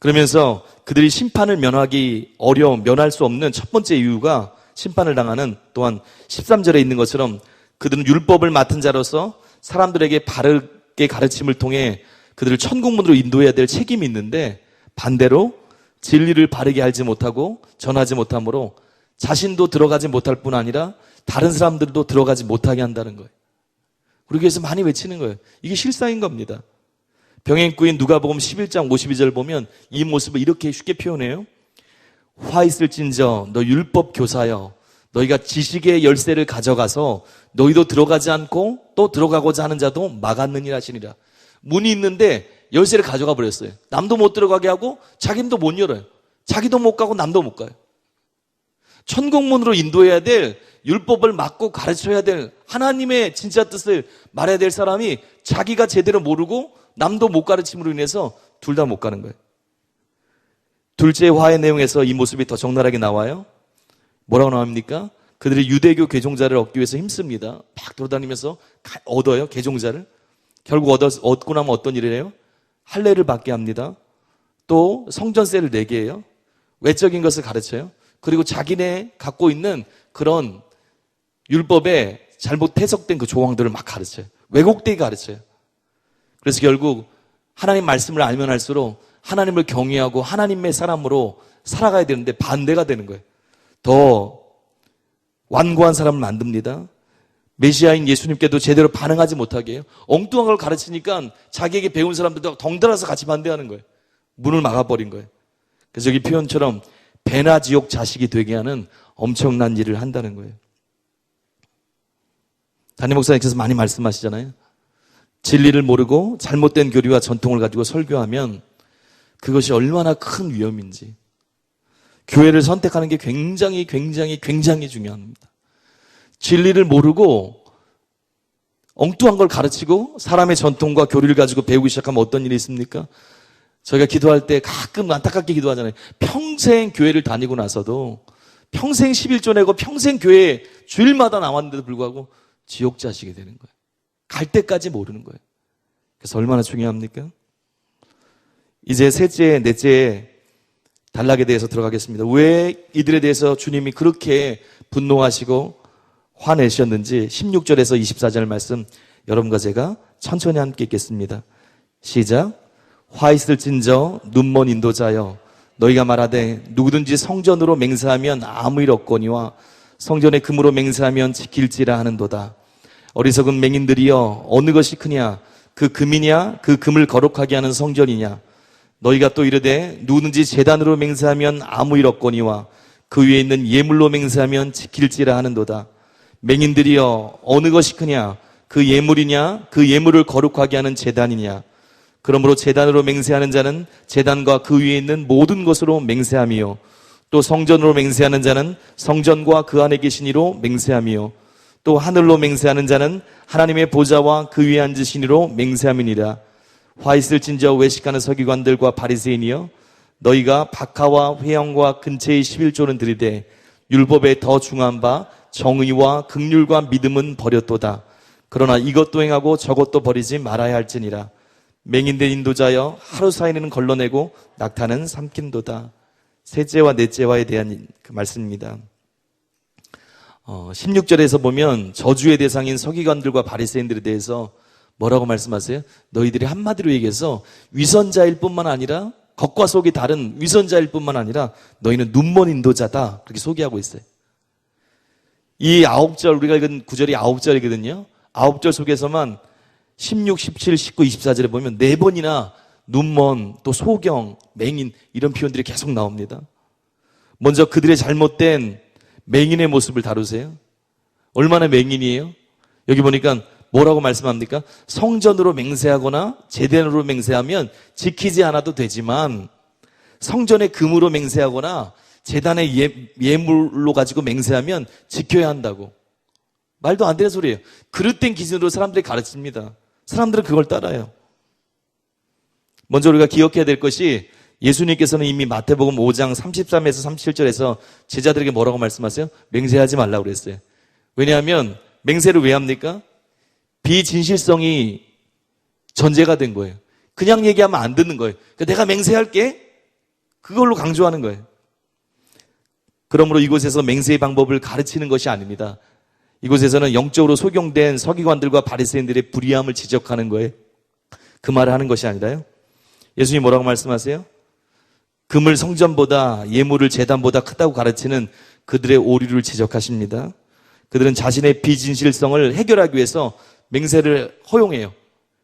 그러면서 그들이 심판을 면할 수 없는 첫 번째 이유가 심판을 당하는 또한 13절에 있는 것처럼 그들은 율법을 맡은 자로서 사람들에게 바르게 가르침을 통해 그들을 천국문으로 인도해야 될 책임이 있는데 반대로 진리를 바르게 알지 못하고 전하지 못함으로 자신도 들어가지 못할 뿐 아니라 다른 사람들도 들어가지 못하게 한다는 거예요. 그러기 위해서 많이 외치는 거예요. 이게 실상인 겁니다. 병행구인 누가복음 11장 52절 보면 이 모습을 이렇게 쉽게 표현해요. 화 있을진저 너 율법 교사여 너희가 지식의 열쇠를 가져가서 너희도 들어가지 않고 또 들어가고자 하는 자도 막았느니라 하시니라. 문이 있는데 열쇠를 가져가 버렸어요. 남도 못 들어가게 하고 자기도 못 열어요. 자기도 못 가고 남도 못 가요. 천국문으로 인도해야 될 율법을 막고 가르쳐야 될 하나님의 진짜 뜻을 말해야 될 사람이 자기가 제대로 모르고 남도 못 가르침으로 인해서 둘 다 못 가는 거예요. 둘째 화의 내용에서 이 모습이 더 적나라하게 나와요. 뭐라고 나옵니까? 그들이 유대교 개종자를 얻기 위해서 힘씁니다. 막 돌아다니면서 얻어요, 개종자를. 결국 얻고 나면 어떤 일을 해요? 할례를 받게 합니다. 또 성전세를 내게 해요. 외적인 것을 가르쳐요. 그리고 자기네 갖고 있는 그런 율법에 잘못 해석된 그 조항들을 막 가르쳐요. 왜곡되게 가르쳐요. 그래서 결국 하나님 말씀을 알면 알수록 하나님을 경외하고 하나님의 사람으로 살아가야 되는데 반대가 되는 거예요. 더 완고한 사람을 만듭니다. 메시아인 예수님께도 제대로 반응하지 못하게 해요. 엉뚱한 걸 가르치니까 자기에게 배운 사람들도 덩달아서 같이 반대하는 거예요. 문을 막아버린 거예요. 그래서 여기 표현처럼 배나 지옥 자식이 되게 하는 엄청난 일을 한다는 거예요. 담임 목사님께서 많이 말씀하시잖아요. 진리를 모르고 잘못된 교리와 전통을 가지고 설교하면 그것이 얼마나 큰 위험인지. 교회를 선택하는 게 굉장히 중요합니다. 진리를 모르고 엉뚱한 걸 가르치고 사람의 전통과 교리를 가지고 배우기 시작하면 어떤 일이 있습니까? 저희가 기도할 때 가끔 안타깝게 기도하잖아요. 평생 교회를 다니고 나서도 평생 11조 내고 평생 교회 주일마다 나왔는데도 불구하고 지옥 자식이 되는 거예요. 갈 때까지 모르는 거예요. 그래서 얼마나 중요합니까? 이제 셋째, 넷째 단락에 대해서 들어가겠습니다. 왜 이들에 대해서 주님이 그렇게 분노하시고 화내셨는지 16절에서 24절 말씀 여러분과 제가 천천히 함께 읽겠습니다. 시작. 화 있을진저 눈먼 인도자여 너희가 말하되 누구든지 성전으로 맹세하면 아무 일 없거니와 성전의 금으로 맹세하면 지킬지라 하는도다. 어리석은 맹인들이여 어느 것이 크냐 그 금이냐 그 금을 거룩하게 하는 성전이냐 너희가 또 이르되 누구든지 제단으로 맹세하면 아무 일 없거니와 그 위에 있는 예물로 맹세하면 지킬지라 하는도다. 맹인들이여 어느 것이 크냐 그 예물이냐 그 예물을 거룩하게 하는 제단이냐 그러므로 제단으로 맹세하는 자는 제단과 그 위에 있는 모든 것으로 맹세함이요 또 성전으로 맹세하는 자는 성전과 그 안에 계신 이로 맹세함이요 또 하늘로 맹세하는 자는 하나님의 보좌와 그 위에 앉으신 이로 맹세함이니라. 화 있을진저 외식하는 서기관들과 바리새인이여 너희가 박하와 회영과 근처의 11조는 들이되 율법에 더 중한 바 정의와 긍휼과 믿음은 버렸도다. 그러나 이것도 행하고 저것도 버리지 말아야 할지니라. 맹인된 인도자여 하루 사이는 걸러내고 낙타는 삼킨도다. 셋째와 넷째와에 대한 그 말씀입니다. 16절에서 보면 저주의 대상인 서기관들과 바리새인들에 대해서 뭐라고 말씀하세요? 너희들이 한마디로 얘기해서 위선자일 뿐만 아니라 겉과 속이 다른 위선자일 뿐만 아니라 너희는 눈먼 인도자다. 그렇게 소개하고 있어요. 이 9절 우리가 읽은 구절이 9절이거든요. 9절 속에서만 16, 17, 19, 24절에 보면 4번이나 눈먼, 또 소경, 맹인 이런 표현들이 계속 나옵니다. 먼저 그들의 잘못된 맹인의 모습을 다루세요? 얼마나 맹인이에요? 여기 보니까 뭐라고 말씀합니까? 성전으로 맹세하거나 제단으로 맹세하면 지키지 않아도 되지만 성전의 금으로 맹세하거나 제단의 예물로 가지고 맹세하면 지켜야 한다고. 말도 안 되는 소리예요. 그릇된 기준으로 사람들이 가르칩니다. 사람들은 그걸 따라요. 먼저 우리가 기억해야 될 것이 예수님께서는 이미 마태복음 5장 33에서 37절에서 제자들에게 뭐라고 말씀하세요? 맹세하지 말라고 그랬어요. 왜냐하면 맹세를 왜 합니까? 비진실성이 전제가 된 거예요. 그냥 얘기하면 안 듣는 거예요. 그러니까 내가 맹세할게. 그걸로 강조하는 거예요. 그러므로 이곳에서 맹세의 방법을 가르치는 것이 아닙니다. 이곳에서는 영적으로 소경된 서기관들과 바리새인들의 불의함을 지적하는 거예요. 그 말을 하는 것이 아니라요. 예수님이 뭐라고 말씀하세요? 금을 성전보다 예물을 제단보다 크다고 가르치는 그들의 오류를 지적하십니다. 그들은 자신의 비진실성을 해결하기 위해서 맹세를 허용해요.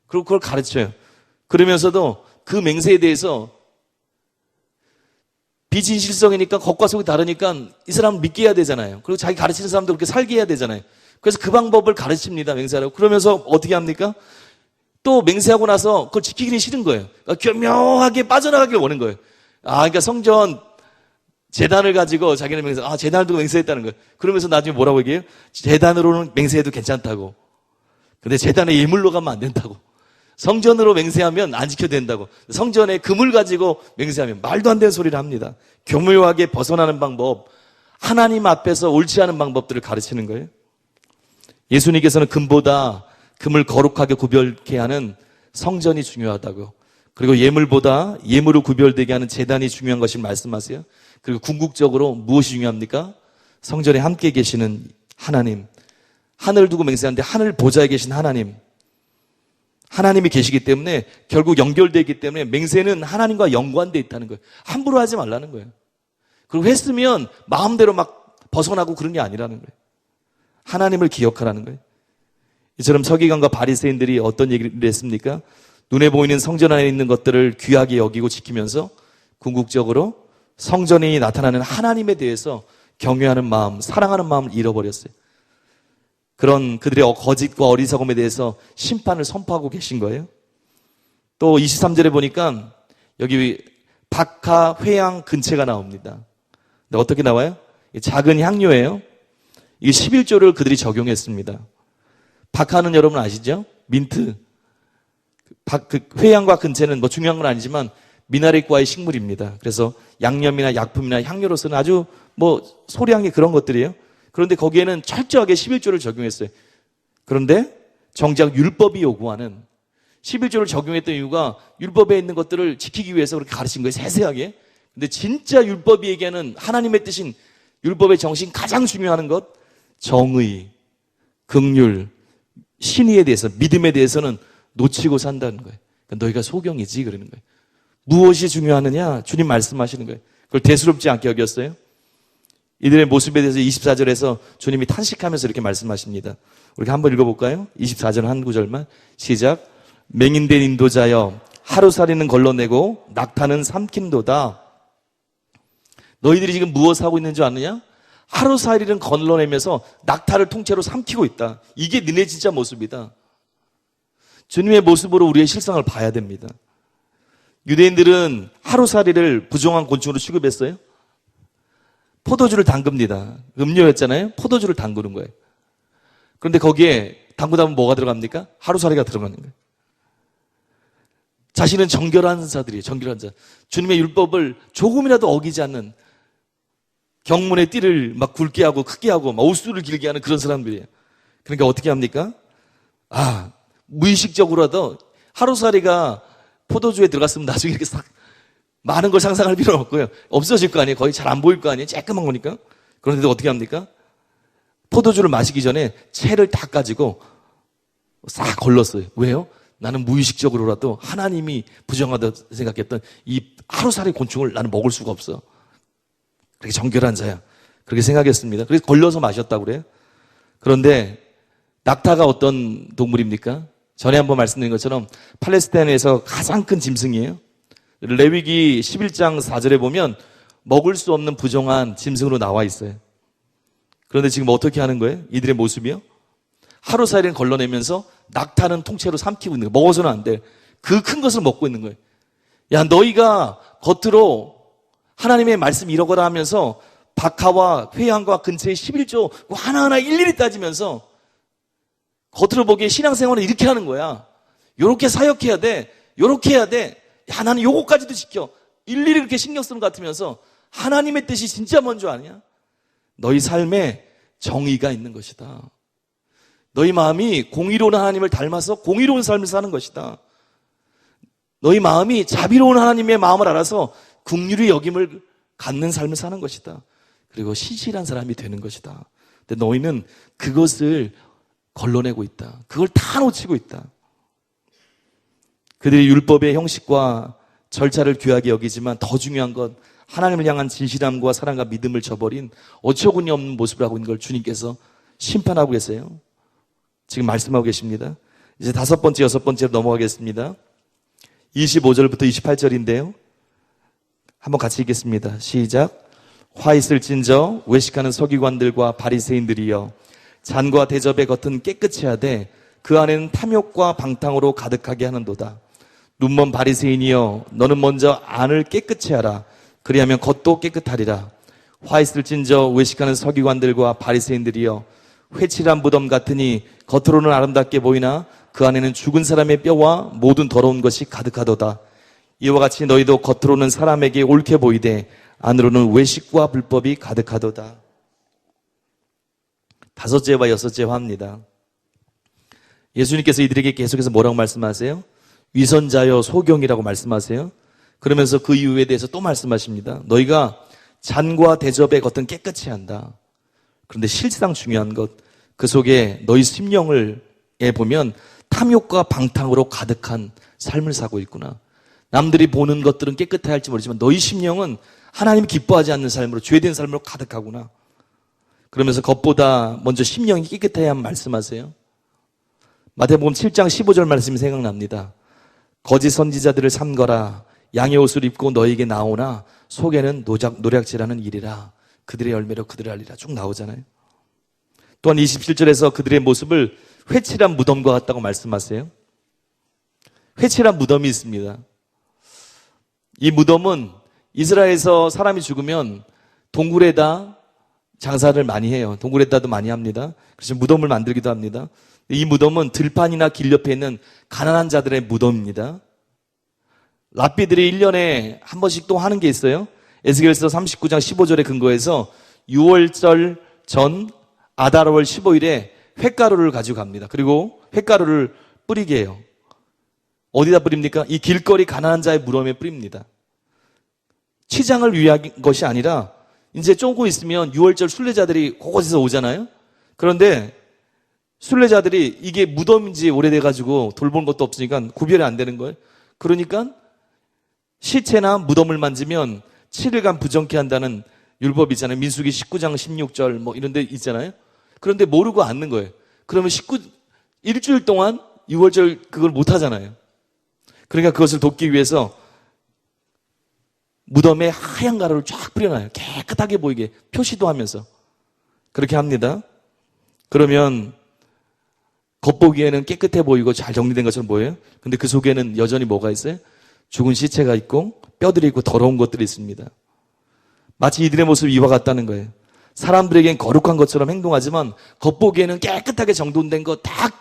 그리고 그걸 가르쳐요. 그러면서도 그 맹세에 대해서 비진실성이니까 겉과 속이 다르니까 이 사람은 믿게 해야 되잖아요. 그리고 자기 가르치는 사람도 그렇게 살게 해야 되잖아요. 그래서 그 방법을 가르칩니다. 맹세하라고. 그러면서 어떻게 합니까? 또 맹세하고 나서 그걸 지키기는 싫은 거예요. 그러니까 교묘하게 빠져나가길 원하는 거예요. 그러니까 성전 제단을 가지고 자기는 제단을 두고 맹세했다는 거예요. 그러면서 나중에 뭐라고 얘기해요? 제단으로는 맹세해도 괜찮다고. 근데 제단의 예물로 가면 안 된다고. 성전으로 맹세하면 안 지켜도 된다고. 성전에 금을 가지고 맹세하면 말도 안 되는 소리를 합니다. 교묘하게 벗어나는 방법, 하나님 앞에서 옳지 않은 방법들을 가르치는 거예요. 예수님께서는 금보다 금을 거룩하게 구별케 하는 성전이 중요하다고. 그리고 예물보다 예물을 구별되게 하는 제단이 중요한 것을 말씀하세요. 그리고 궁극적으로 무엇이 중요합니까? 성전에 함께 계시는 하나님. 하늘을 두고 맹세하는데 하늘 보좌에 계신 하나님. 하나님이 계시기 때문에 결국 연결되기 때문에 맹세는 하나님과 연관되어 있다는 거예요. 함부로 하지 말라는 거예요. 그리고 했으면 마음대로 막 벗어나고 그런 게 아니라는 거예요. 하나님을 기억하라는 거예요. 이처럼 서기관과 바리새인들이 어떤 얘기를 했습니까? 눈에 보이는 성전 안에 있는 것들을 귀하게 여기고 지키면서 궁극적으로 성전에 나타나는 하나님에 대해서 경외하는 마음, 사랑하는 마음을 잃어버렸어요. 그런 그들의 거짓과 어리석음에 대해서 심판을 선포하고 계신 거예요. 또 23절에 보니까 여기 박하, 회향, 근체가 나옵니다. 근데 어떻게 나와요? 작은 향료예요. 이게 11조를 그들이 적용했습니다. 박하는 여러분 아시죠? 민트. 회향과 근체는 뭐 중요한 건 아니지만 미나리과의 식물입니다. 그래서 양념이나 약품이나 향료로서는 아주 뭐 소량의 그런 것들이에요. 그런데 거기에는 철저하게 11조를 적용했어요. 그런데 정작 율법이 요구하는 11조를 적용했던 이유가 율법에 있는 것들을 지키기 위해서 그렇게 가르친 거예요. 세세하게. 근데 진짜 율법이 얘기하는 하나님의 뜻인 율법의 정신 가장 중요한 것, 정의, 긍휼, 신의에 대해서, 믿음에 대해서는 놓치고 산다는 거예요. 그러니까 너희가 소경이지 그러는 거예요. 무엇이 중요하느냐? 주님 말씀하시는 거예요. 그걸 대수롭지 않게 여겼어요. 이들의 모습에 대해서 24절에서 주님이 탄식하면서 이렇게 말씀하십니다. 우리 한번 읽어볼까요? 24절 한 구절만. 시작. 맹인된 인도자여 하루살이는 걸러내고 낙타는 삼킨도다. 너희들이 지금 무엇을 하고 있는 줄 아느냐? 하루살이는 걸러내면서 낙타를 통째로 삼키고 있다. 이게 너네 진짜 모습이다. 주님의 모습으로 우리의 실상을 봐야 됩니다. 유대인들은 하루살이를 부정한 곤충으로 취급했어요. 포도주를 담급니다. 음료였잖아요. 포도주를 담그는 거예요. 그런데 거기에 담그다 보면 뭐가 들어갑니까? 하루살이가 들어가는 거예요. 자신은 정결한 자들이에요. 정결한 자. 주님의 율법을 조금이라도 어기지 않는 경문의 띠를 막 굵게 하고 크게 하고 막 옷수를 길게 하는 그런 사람들이에요. 그러니까 어떻게 합니까? 무의식적으로라도 하루살이가 포도주에 들어갔으면 나중에 이렇게 싹 많은 걸 상상할 필요는 없고요. 없어질 거 아니에요. 거의 잘 안 보일 거 아니에요. 쬐끄만 거니까. 그런데도 어떻게 합니까? 포도주를 마시기 전에 채를 딱 가지고 싹 걸렀어요. 왜요? 나는 무의식적으로라도 하나님이 부정하다 생각했던 이 하루살이 곤충을 나는 먹을 수가 없어. 그렇게 정결한 자야. 그렇게 생각했습니다. 그래서 걸려서 마셨다고 그래요. 그런데 낙타가 어떤 동물입니까? 전에 한번 말씀드린 것처럼 팔레스타인에서 가장 큰 짐승이에요. 레위기 11장 4절에 보면 먹을 수 없는 부정한 짐승으로 나와 있어요. 그런데 지금 어떻게 하는 거예요? 이들의 모습이요? 하루살이는 걸러내면서 낙타는 통째로 삼키고 있는 거예요. 먹어서는 안 돼. 그 큰 것을 먹고 있는 거예요. 야, 너희가 겉으로 하나님의 말씀 이러거라 하면서 박하와 회양과 근처에 11조 하나하나 일일이 따지면서 겉으로 보기에 신앙생활을 이렇게 하는 거야. 요렇게 사역해야 돼. 요렇게 해야 돼. 야, 나는 요거까지도 지켜. 일일이 그렇게 신경 쓰는 것 같으면서 하나님의 뜻이 진짜 뭔 줄 아냐? 너희 삶에 정의가 있는 것이다. 너희 마음이 공의로운 하나님을 닮아서 공의로운 삶을 사는 것이다. 너희 마음이 자비로운 하나님의 마음을 알아서 긍휼히 여김을 갖는 삶을 사는 것이다. 그리고 신실한 사람이 되는 것이다. 근데 너희는 그것을 걸러내고 있다. 그걸 다 놓치고 있다. 그들이 율법의 형식과 절차를 귀하게 여기지만 더 중요한 건 하나님을 향한 진실함과 사랑과 믿음을 저버린 어처구니 없는 모습을 하고 있는 걸 주님께서 심판하고 계세요. 지금 말씀하고 계십니다. 이제 5번째, 6번째로 넘어가겠습니다. 25절부터 28절인데요. 한번 같이 읽겠습니다. 시작. 화 있을진저 외식하는 서기관들과 바리새인들이여 잔과 대접의 겉은 깨끗이 하되 그 안에는 탐욕과 방탕으로 가득하게 하는도다. 눈먼 바리새인이여 너는 먼저 안을 깨끗이 하라. 그리하면 겉도 깨끗하리라. 화 있을진저 외식하는 서기관들과 바리새인들이여 회칠한 무덤 같으니 겉으로는 아름답게 보이나 그 안에는 죽은 사람의 뼈와 모든 더러운 것이 가득하도다. 이와 같이 너희도 겉으로는 사람에게 옳게 보이되 안으로는 외식과 불법이 가득하도다. 5제와 6제 화입니다. 예수님께서 이들에게 계속해서 뭐라고 말씀하세요? 위선자여 소경이라고 말씀하세요. 그러면서 그 이유에 대해서 또 말씀하십니다. 너희가 잔과 대접의 겉은 깨끗이 한다. 그런데 실상 중요한 것, 그 속에 너희 심령을 보면 탐욕과 방탕으로 가득한 삶을 사고 있구나. 남들이 보는 것들은 깨끗해 할지 모르지만 너희 심령은 하나님이 기뻐하지 않는 삶으로, 죄된 삶으로 가득하구나. 그러면서 겉보다 먼저 심령이 깨끗해야 말씀하세요. 마태복음 7장 15절 말씀이 생각납니다. 거짓 선지자들을 삼거라. 양의 옷을 입고 너에게 나오나 속에는 노략질하는 일이라. 그들의 열매로 그들을 알리라. 쭉 나오잖아요. 또한 27절에서 그들의 모습을 회칠한 무덤과 같다고 말씀하세요. 회칠한 무덤이 있습니다. 이 무덤은 이스라엘에서 사람이 죽으면 동굴에다 장사를 많이 해요. 동굴에다도 많이 합니다. 그래서 무덤을 만들기도 합니다. 이 무덤은 들판이나 길 옆에 있는 가난한 자들의 무덤입니다. 랍비들이 1년에 한 번씩 또 하는 게 있어요. 에스겔서 39장 15절에 근거해서 6월절 전 아달월 15일에 횟가루를 가지고 갑니다. 그리고 횟가루를 뿌리게 해요. 어디다 뿌립니까? 이 길거리 가난한 자의 무덤에 뿌립니다. 치장을 위한 것이 아니라 이제 쪼고 있으면 6월절 순례자들이 곳곳에서 오잖아요. 그런데 순례자들이 이게 무덤인지 오래돼가지고 돌본 것도 없으니까 구별이 안 되는 거예요. 그러니까 시체나 무덤을 만지면 7일간 부정케 한다는 율법이 있잖아요. 민수기 19장 16절 뭐 이런 데 있잖아요. 그런데 모르고 앉는 거예요. 그러면 일주일 동안 6월절 그걸 못 하잖아요. 그러니까 그것을 돕기 위해서 무덤에 하얀 가루를 쫙 뿌려놔요. 깨끗하게 보이게 표시도 하면서 그렇게 합니다. 그러면 겉보기에는 깨끗해 보이고 잘 정리된 것처럼 보여요. 근데 그 속에는 여전히 뭐가 있어요? 죽은 시체가 있고 뼈들이 있고 더러운 것들이 있습니다. 마치 이들의 모습이 이와 같다는 거예요. 사람들에겐 거룩한 것처럼 행동하지만 겉보기에는 깨끗하게 정돈된 거 딱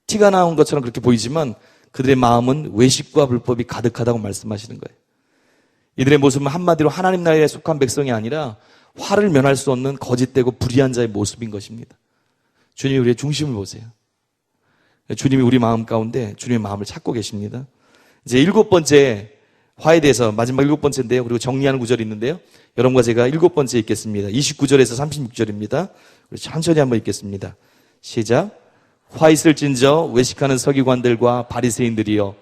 티가 나온 것처럼 그렇게 보이지만 그들의 마음은 외식과 불법이 가득하다고 말씀하시는 거예요. 이들의 모습은 한마디로 하나님 나라에 속한 백성이 아니라 화를 면할 수 없는 거짓되고 불의한 자의 모습인 것입니다. 주님이 우리의 중심을 보세요. 주님이 우리 마음 가운데 주님의 마음을 찾고 계십니다. 이제 7번째 화에 대해서 마지막 7번째인데요. 그리고 정리하는 구절이 있는데요. 여러분과 제가 7번째 읽겠습니다. 29절에서 36절입니다. 우리 천천히 한번 읽겠습니다. 시작. 화 있을진저 외식하는 서기관들과 바리새인들이여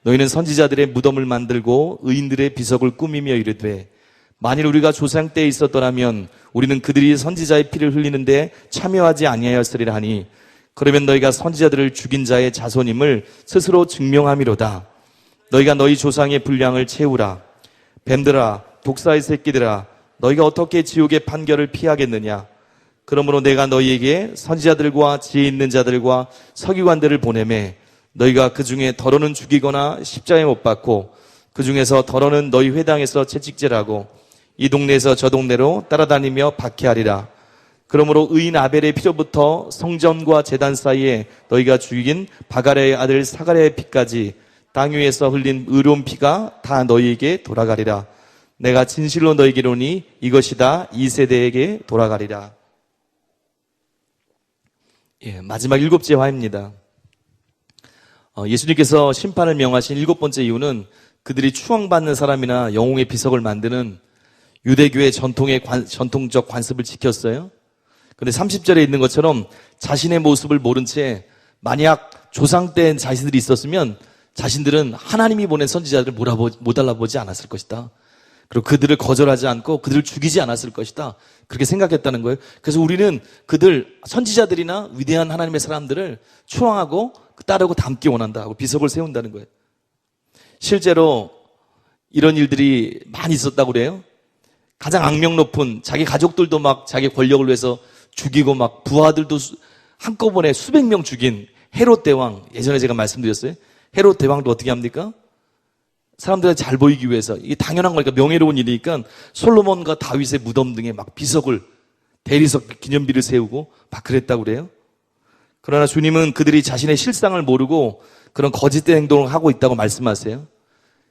너희는 선지자들의 무덤을 만들고 의인들의 비석을 꾸미며 이르되 만일 우리가 조상 때에 있었더라면 우리는 그들이 선지자의 피를 흘리는데 참여하지 아니하였으리라 하니 그러면 너희가 선지자들을 죽인 자의 자손임을 스스로 증명함이로다. 너희가 너희 조상의 분량을 채우라. 뱀들아 독사의 새끼들아 너희가 어떻게 지옥의 판결을 피하겠느냐. 그러므로 내가 너희에게 선지자들과 지혜 있는 자들과 서기관들을 보내매 너희가 그 중에 더러는 죽이거나 십자가에 못 박고 그 중에서 더러는 너희 회당에서 채찍질하고 이 동네에서 저 동네로 따라다니며 박해하리라. 그러므로 의인 아벨의 피로부터 성전과 제단 사이에 너희가 죽인 바가랴의 아들 사가랴의 피까지 땅 위에서 흘린 의로운 피가 다 너희에게 돌아가리라. 내가 진실로 너희에게 이르노니 이것이 다 이 세대에게 돌아가리라. 마지막 7째 화입니다. 예수님께서 심판을 명하신 7번째 이유는 그들이 추앙받는 사람이나 영웅의 비석을 만드는 유대교의 전통적 관습을 지켰어요. 그런데 30절에 있는 것처럼 자신의 모습을 모른 채 만약 조상 때 자신들이 있었으면 자신들은 하나님이 보낸 선지자들을 못 알아보지 않았을 것이다. 그리고 그들을 거절하지 않고 그들을 죽이지 않았을 것이다. 그렇게 생각했다는 거예요. 그래서 우리는 그들 선지자들이나 위대한 하나님의 사람들을 추앙하고 따르고 닮기 원한다 하고 비석을 세운다는 거예요. 실제로 이런 일들이 많이 있었다고 그래요. 가장 악명 높은 자기 가족들도 막 자기 권력을 위해서 죽이고 막 부하들도 한꺼번에 수백 명 죽인 헤롯 대왕, 예전에 제가 말씀드렸어요. 헤롯 대왕도 어떻게 합니까? 사람들한테 잘 보이기 위해서, 이게 당연한 거니까, 명예로운 일이니까 솔로몬과 다윗의 무덤 등에 막 비석을, 대리석 기념비를 세우고 막 그랬다고 그래요. 그러나 주님은 그들이 자신의 실상을 모르고 그런 거짓된 행동을 하고 있다고 말씀하세요.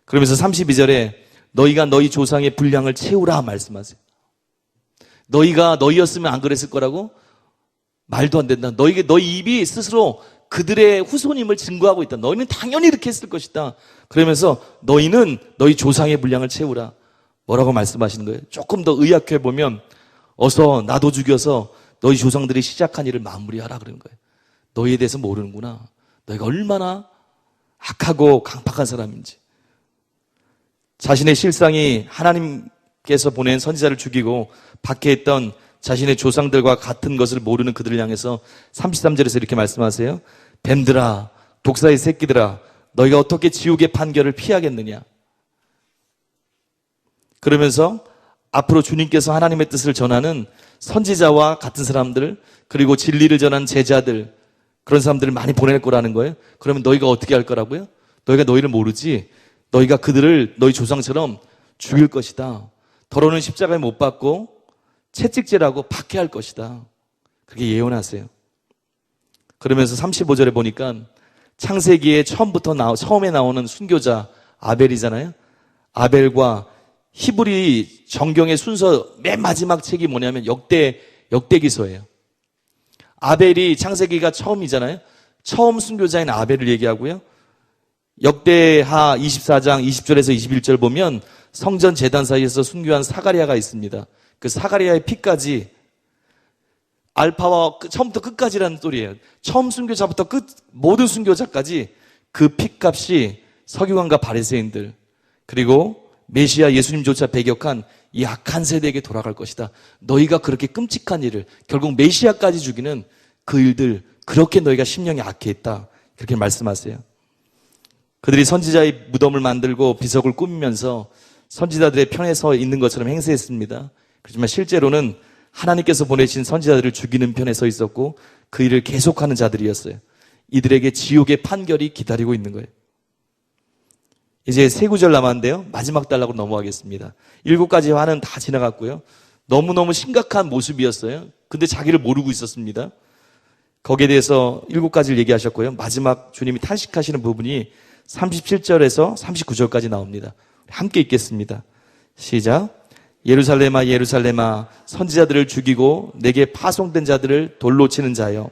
그러면서 32절에 너희가 너희 조상의 분량을 채우라 말씀하세요. 너희가 너희였으면 안 그랬을 거라고? 말도 안 된다. 너희 입이 스스로 그들의 후손임을 증거하고 있다. 너희는 당연히 이렇게 했을 것이다. 그러면서 너희는 너희 조상의 분량을 채우라. 뭐라고 말씀하시는 거예요? 조금 더 의학해 보면 어서 나도 죽여서 너희 조상들이 시작한 일을 마무리하라 그러는 거예요. 너희에 대해서 모르는구나. 너희가 얼마나 악하고 강팍한 사람인지. 자신의 실상이 하나님께서 보낸 선지자를 죽이고 박해했던 자신의 조상들과 같은 것을 모르는 그들을 향해서 33절에서 이렇게 말씀하세요. 뱀들아, 독사의 새끼들아, 너희가 어떻게 지옥의 판결을 피하겠느냐. 그러면서 앞으로 주님께서 하나님의 뜻을 전하는 선지자와 같은 사람들, 그리고 진리를 전하는 제자들, 그런 사람들을 많이 보낼 거라는 거예요. 그러면 너희가 어떻게 할 거라고요? 너희가 너희를 모르지. 너희가 그들을 너희 조상처럼 죽일 것이다. 더러는 십자가에 못 박고 채찍질하고 박해할 것이다. 그렇게 예언하세요. 그러면서 35절에 보니까 창세기에 처음에 나오는 순교자 아벨이잖아요. 아벨과 히브리 정경의 순서 맨 마지막 책이 뭐냐면 역대기서예요. 아벨이 창세기가 처음이잖아요. 처음 순교자인 아벨을 얘기하고요. 역대하 24장 20절에서 21절 보면 성전 제단 사이에서 순교한 사가랴가 있습니다. 그 사가랴의 피까지 알파와 처음부터 끝까지라는 소리예요. 처음 순교자부터 모든 순교자까지 그 피값이 서기관과 바리새인들 그리고 메시아 예수님조차 배격한 이 악한 세대에게 돌아갈 것이다. 너희가 그렇게 끔찍한 일을 결국 메시아까지 죽이는 그 일들 그렇게 너희가 심령이 악해했다. 그렇게 말씀하세요. 그들이 선지자의 무덤을 만들고 비석을 꾸미면서 선지자들의 편에 서 있는 것처럼 행세했습니다. 그렇지만 실제로는 하나님께서 보내신 선지자들을 죽이는 편에 서 있었고 그 일을 계속하는 자들이었어요. 이들에게 지옥의 판결이 기다리고 있는 거예요. 이제 3구절 남았는데요. 마지막 단락으로 넘어가겠습니다. 7가지 화는 다 지나갔고요. 너무너무 심각한 모습이었어요. 근데 자기를 모르고 있었습니다. 거기에 대해서 7가지를 얘기하셨고요. 마지막 주님이 탄식하시는 부분이 37절에서 39절까지 나옵니다. 함께 읽겠습니다. 시작. 예루살렘아 예루살렘아 선지자들을 죽이고 내게 파송된 자들을 돌로 치는 자여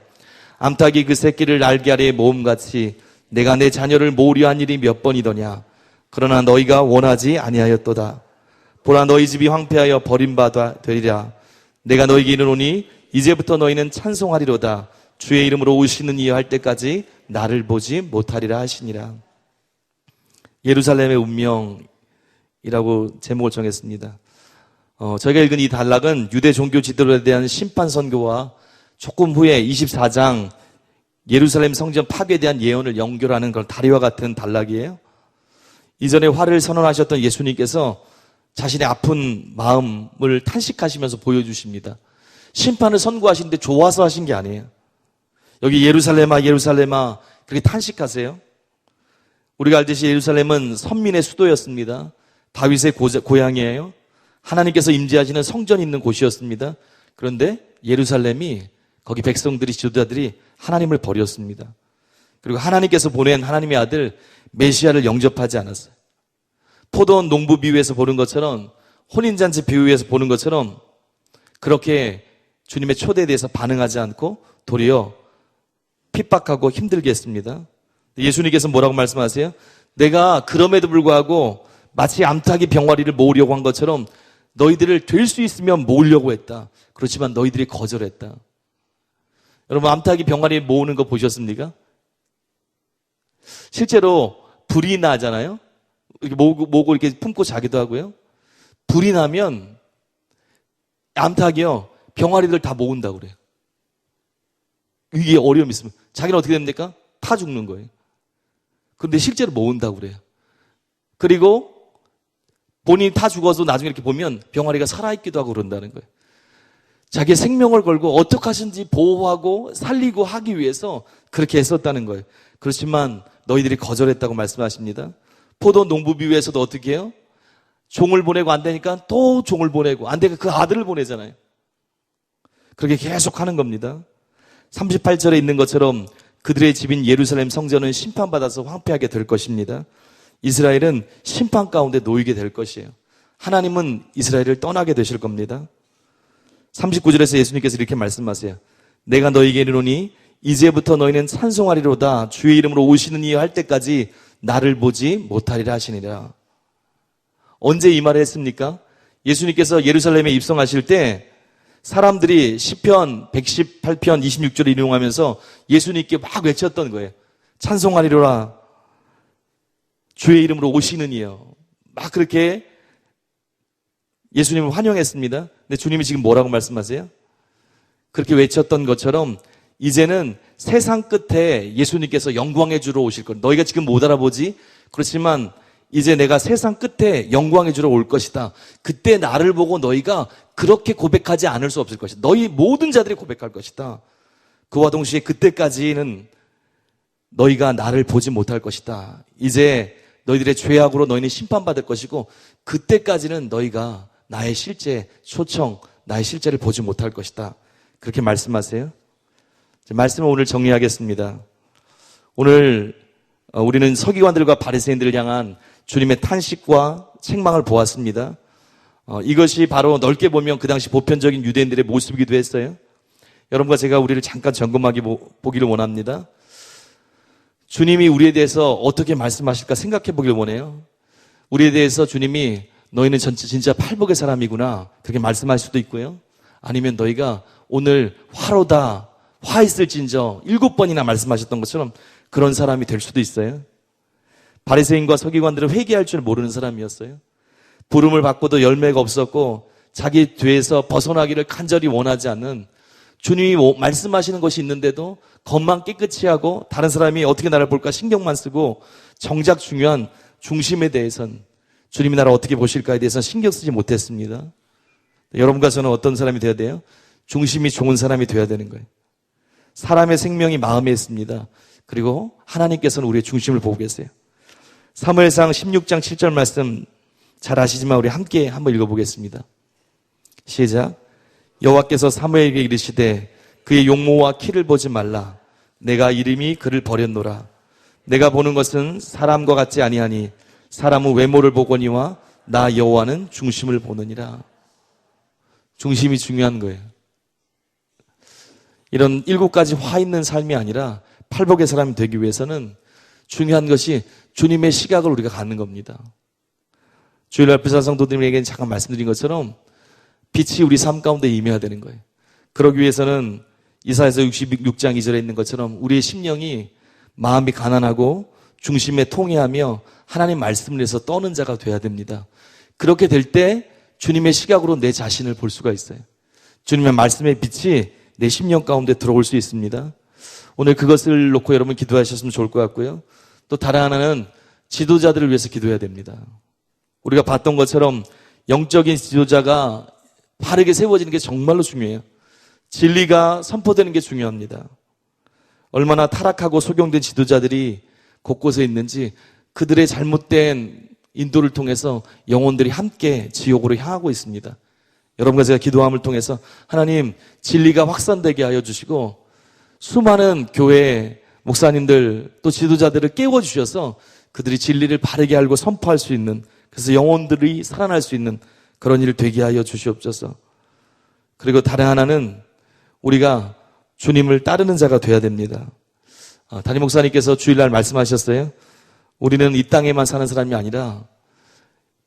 암탉이 그 새끼를 날개 아래에 모음같이 내가 내 자녀를 모으려 한 일이 몇 번이더냐. 그러나 너희가 원하지 아니하였도다. 보라 너희 집이 황폐하여 버림받아 되리라. 내가 너희에게 이르노니 이제부터 너희는 찬송하리로다. 주의 이름으로 오시는 이여 할 때까지 나를 보지 못하리라 하시니라. 예루살렘의 운명이라고 제목을 정했습니다. 저희가 읽은 이 단락은 유대 종교 지도에 대한 심판 선고와 조금 후에 24장 예루살렘 성전 파괴에 대한 예언을 연결하는 그런 다리와 같은 단락이에요. 이전에 화를 선언하셨던 예수님께서 자신의 아픈 마음을 탄식하시면서 보여주십니다. 심판을 선고하시는데 좋아서 하신 게 아니에요. 여기 예루살렘아 예루살렘아 그렇게 탄식하세요. 우리가 알듯이 예루살렘은 선민의 수도였습니다. 다윗의 고향이에요. 하나님께서 임재하시는 성전이 있는 곳이었습니다. 그런데 예루살렘이 거기 백성들이 지도자들이 하나님을 버렸습니다. 그리고 하나님께서 보낸 하나님의 아들 메시아를 영접하지 않았어요. 포도원 농부 비유에서 보는 것처럼 혼인잔치 비유에서 보는 것처럼 그렇게 주님의 초대에 대해서 반응하지 않고 도리어 핍박하고 힘들게 했습니다. 예수님께서 뭐라고 말씀하세요? 내가 그럼에도 불구하고 마치 암탉이 병아리를 모으려고 한 것처럼 너희들을 될 수 있으면 모으려고 했다. 그렇지만 너희들이 거절했다. 여러분 암탉이 병아리 모으는 거 보셨습니까? 실제로 불이 나잖아요. 이렇게 모으고 이렇게 품고 자기도 하고요. 불이 나면 암탉이요 병아리들 다 모은다고 그래요. 이게 어려움이 있으면 자기는 어떻게 됩니까? 타 죽는 거예요. 그런데 실제로 모은다고 그래요. 그리고 본인이 타 죽어서 나중에 이렇게 보면 병아리가 살아있기도 하고 그런다는 거예요. 자기의 생명을 걸고 어떻게 하신지 보호하고 살리고 하기 위해서 그렇게 했었다는 거예요. 그렇지만 너희들이 거절했다고 말씀하십니다. 포도 농부 비유에서도 어떻게 해요? 종을 보내고 안 되니까 또 종을 보내고 안 되니까 그 아들을 보내잖아요. 그렇게 계속 하는 겁니다. 38절에 있는 것처럼 그들의 집인 예루살렘 성전은 심판받아서 황폐하게 될 것입니다. 이스라엘은 심판 가운데 놓이게 될 것이에요. 하나님은 이스라엘을 떠나게 되실 겁니다. 39절에서 예수님께서 이렇게 말씀하세요. 내가 너희에게 이르노니 이제부터 너희는 찬송하리로다 주의 이름으로 오시는 이여 할 때까지 나를 보지 못하리라 하시니라. 언제 이 말을 했습니까? 예수님께서 예루살렘에 입성하실 때 사람들이 시편 118편 26절을 인용하면서 예수님께 막 외쳤던 거예요. 찬송하리로라 주의 이름으로 오시는 이여. 막 그렇게 예수님을 환영했습니다. 근데 주님이 지금 뭐라고 말씀하세요? 그렇게 외쳤던 것처럼 이제는 세상 끝에 예수님께서 영광의 주로 오실 것. 너희가 지금 못 알아보지? 그렇지만 이제 내가 세상 끝에 영광의 주로 올 것이다. 그때 나를 보고 너희가 그렇게 고백하지 않을 수 없을 것이다. 너희 모든 자들이 고백할 것이다. 그와 동시에 그때까지는 너희가 나를 보지 못할 것이다. 이제 너희들의 죄악으로 너희는 심판받을 것이고 그때까지는 너희가 나의 실제 초청, 나의 실제를 보지 못할 것이다. 그렇게 말씀하세요. 말씀을 오늘 정리하겠습니다. 오늘 우리는 서기관들과 바리새인들을 향한 주님의 탄식과 책망을 보았습니다. 이것이 바로 넓게 보면 그 당시 보편적인 유대인들의 모습이기도 했어요. 여러분과 제가 우리를 잠깐 점검하기 보기를 원합니다. 주님이 우리에 대해서 어떻게 말씀하실까 생각해 보기를 원해요. 우리에 대해서 주님이 너희는 진짜 팔복의 사람이구나 그렇게 말씀하실 수도 있고요. 아니면 너희가 오늘 화로다 화 있을진저 7번이나 말씀하셨던 것처럼 그런 사람이 될 수도 있어요. 바리새인과 서기관들은 회개할 줄 모르는 사람이었어요. 부름을 받고도 열매가 없었고 자기 죄에서 벗어나기를 간절히 원하지 않는 주님이 말씀하시는 것이 있는데도 겉만 깨끗이 하고 다른 사람이 어떻게 나를 볼까 신경만 쓰고 정작 중요한 중심에 대해서는 주님이 나를 어떻게 보실까에 대해서는 신경 쓰지 못했습니다. 여러분과 저는 어떤 사람이 되어야 돼요? 중심이 좋은 사람이 되어야 되는 거예요. 사람의 생명이 마음에 있습니다. 그리고 하나님께서는 우리의 중심을 보고 계세요. 사무엘상 16장 7절 말씀 잘 아시지만 우리 함께 한번 읽어보겠습니다. 시작. 여호와께서 사무엘에게 이르시되 그의 용모와 키를 보지 말라. 내가 이름이 그를 버렸노라. 내가 보는 것은 사람과 같지 아니하니 사람은 외모를 보거니와 나 여호와는 중심을 보느니라. 중심이 중요한 거예요. 이런 7가지 화 있는 삶이 아니라 팔복의 사람이 되기 위해서는 중요한 것이 주님의 시각을 우리가 갖는 겁니다. 주일날 부산 성도들에게 잠깐 말씀드린 것처럼 빛이 우리 삶 가운데 임해야 되는 거예요. 그러기 위해서는 이사야서 66장 2절에 있는 것처럼 우리의 심령이 마음이 가난하고 중심에 통해하며 하나님 말씀을 위해서 떠는 자가 돼야 됩니다. 그렇게 될 때 주님의 시각으로 내 자신을 볼 수가 있어요. 주님의 말씀의 빛이 내 심령 가운데 들어올 수 있습니다. 오늘 그것을 놓고 여러분 기도하셨으면 좋을 것 같고요. 또 다른 하나는 지도자들을 위해서 기도해야 됩니다. 우리가 봤던 것처럼 영적인 지도자가 바르게 세워지는 게 정말로 중요해요. 진리가 선포되는 게 중요합니다. 얼마나 타락하고 소경된 지도자들이 곳곳에 있는지 그들의 잘못된 인도를 통해서 영혼들이 함께 지옥으로 향하고 있습니다. 여러분과 제가 기도함을 통해서 하나님 진리가 확산되게 하여 주시고 수많은 교회 목사님들 또 지도자들을 깨워주셔서 그들이 진리를 바르게 알고 선포할 수 있는, 그래서 영혼들이 살아날 수 있는 그런 일을 되게 하여 주시옵소서. 그리고 다른 하나는 우리가 주님을 따르는 자가 되어야 됩니다. 담임 목사님께서 주일날 말씀하셨어요. 우리는 이 땅에만 사는 사람이 아니라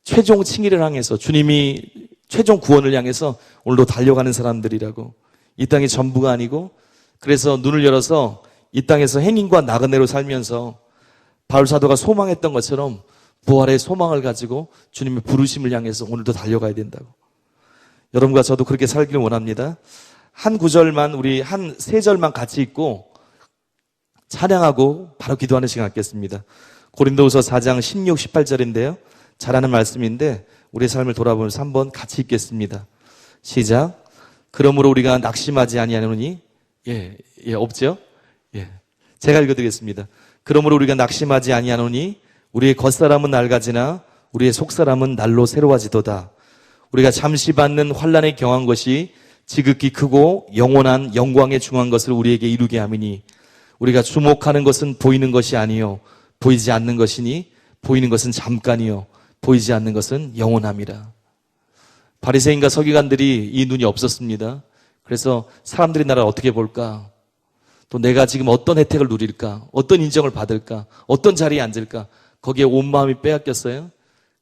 최종 칭의를 향해서, 주님이 최종 구원을 향해서 오늘도 달려가는 사람들이라고. 이 땅이 전부가 아니고, 그래서 눈을 열어서 이 땅에서 행인과 나그네로 살면서 바울 사도가 소망했던 것처럼 부활의 소망을 가지고 주님의 부르심을 향해서 오늘도 달려가야 된다고. 여러분과 저도 그렇게 살기를 원합니다. 한 구절만, 우리 한 세 절만 같이 읽고 찬양하고 바로 기도하는 시간 갖겠습니다. 고린도후서 4장 16, 18절인데요. 잘하는 말씀인데 우리의 삶을 돌아보면서 한번 같이 읽겠습니다. 시작. 그러므로 우리가 낙심하지 아니하노니, 없죠? 제가 읽어드리겠습니다. 그러므로 우리가 낙심하지 아니하노니 우리의 겉사람은 낡아지나 우리의 속사람은 날로 새로워지도다. 우리가 잠시 받는 환난에 경한 것이 지극히 크고 영원한 영광에 중한 것을 우리에게 이루게 함이니 우리가 주목하는 것은 보이는 것이 아니요 보이지 않는 것이니 보이는 것은 잠깐이요 보이지 않는 것은 영원함이라. 바리새인과 서기관들이 이 눈이 없었습니다. 그래서 사람들이 나를 어떻게 볼까? 또 내가 지금 어떤 혜택을 누릴까? 어떤 인정을 받을까? 어떤 자리에 앉을까? 거기에 온 마음이 빼앗겼어요.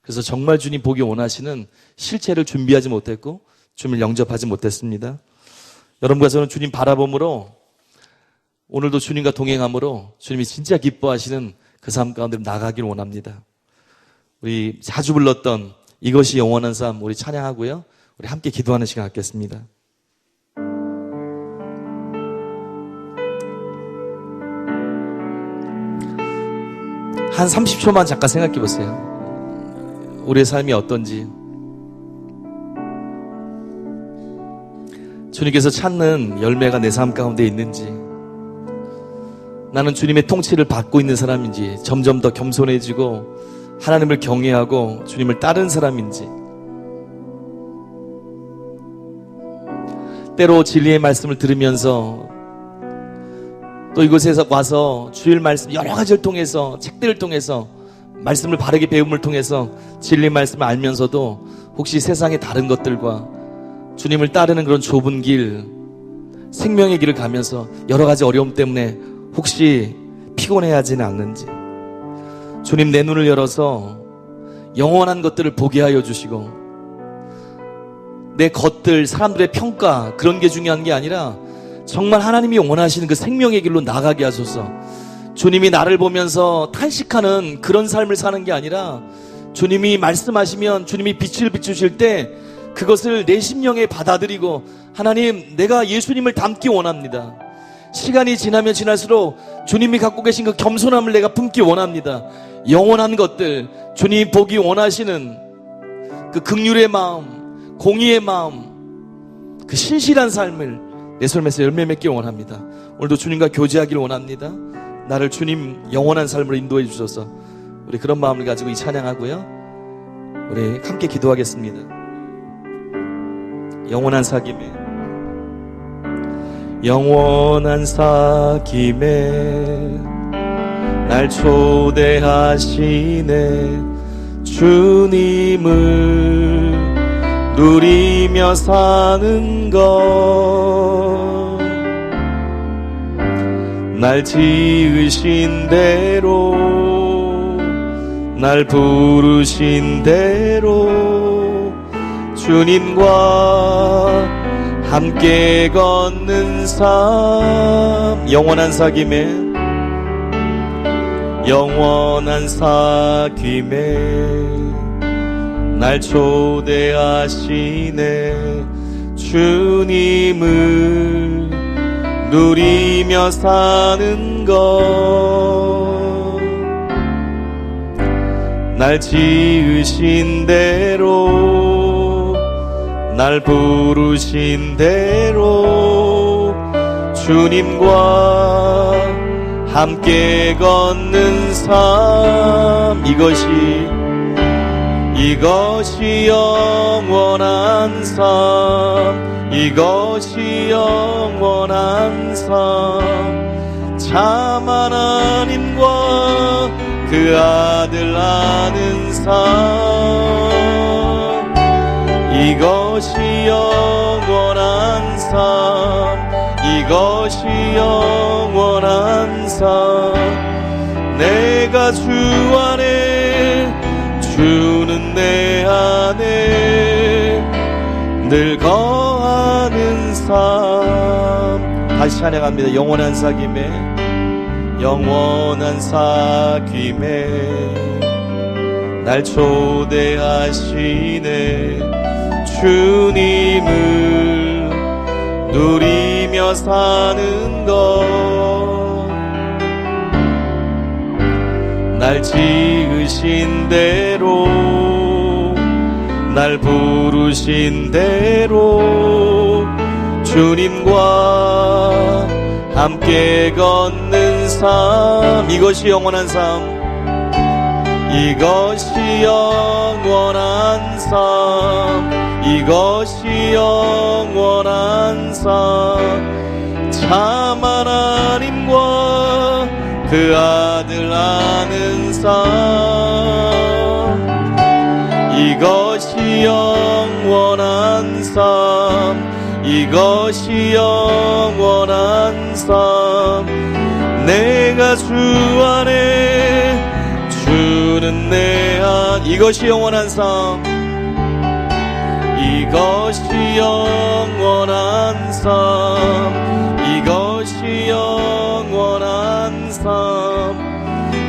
그래서 정말 주님 보기 원하시는 실체를 준비하지 못했고 주님을 영접하지 못했습니다. 여러분과 저는 주님 바라봄으로, 오늘도 주님과 동행함으로 주님이 진짜 기뻐하시는 그 삶 가운데 나가길 원합니다. 우리 자주 불렀던 이것이 영원한 삶 우리 찬양하고요. 우리 함께 기도하는 시간 갖겠습니다. 한 30초만 잠깐 생각해 보세요. 우리의 삶이 어떤지. 주님께서 찾는 열매가 내 삶 가운데 있는지, 나는 주님의 통치를 받고 있는 사람인지, 점점 더 겸손해지고 하나님을 경외하고 주님을 따르는 사람인지, 때로 진리의 말씀을 들으면서 또 이곳에서 와서 주일 말씀 여러 가지를 통해서, 책들을 통해서, 말씀을 바르게 배움을 통해서 진리 말씀을 알면서도 혹시 세상의 다른 것들과 주님을 따르는 그런 좁은 길, 생명의 길을 가면서 여러 가지 어려움 때문에 혹시 피곤해하지는 않는지, 주님 내 눈을 열어서 영원한 것들을 보게 하여 주시고, 내 것들, 사람들의 평가 그런 게 중요한 게 아니라 정말 하나님이 원하시는 그 생명의 길로 나가게 하소서. 주님이 나를 보면서 탄식하는 그런 삶을 사는 게 아니라 주님이 말씀하시면, 주님이 빛을 비추실 때 그것을 내 심령에 받아들이고, 하나님 내가 예수님을 닮기 원합니다. 시간이 지나면 지날수록 주님이 갖고 계신 그 겸손함을 내가 품기 원합니다. 영원한 것들, 주님이 보기 원하시는 그 긍휼의 마음, 공의의 마음, 그 신실한 삶을 내 삶에서 열매 맺기 원합니다. 오늘도 주님과 교제하기를 원합니다. 나를 주님 영원한 삶으로 인도해 주셔서, 우리 그런 마음을 가지고 이 찬양하고요, 우리 함께 기도하겠습니다. 영원한 사귐에, 영원한 사귐에 날 초대하시네. 주님을 누리며 사는 것, 날 지으신 대로, 날 부르신 대로 주님과 함께 걷는 삶. 영원한 사귐에, 영원한 사귐에 날 초대하시네. 주님을 누리며 사는 것, 날 지으신 대로, 날 부르신 대로 주님과 함께 걷는 삶, 이것이 영원한 삶, 이것이 영원한 삶. 참 하나님과 그 아들 아는 삶, 이것이 영원한 삶, 이것이 영원한 삶. 내가 주 안에, 주는 내 안에 늘 거하는 삶. 다시 찬양합니다. 영원한 사귐에, 영원한 사귐에 날 초대하시네. 주님을 누리며 사는 것, 날 지으신 대로, 날 부르신 대로 주님과 함께 걷는 삶, 이것이 영원한 삶, 이것이 영원한 삶, 이것이 영원한 삶. 참 하나님과 그 아들 아는 삶, 이것이 영원한 삶, 이것이 영원한 삶. 내가 주 안에, 주는 내 안, 이것이 영원한 삶, 이것이 영원한 삶, 이것이 영원한 삶.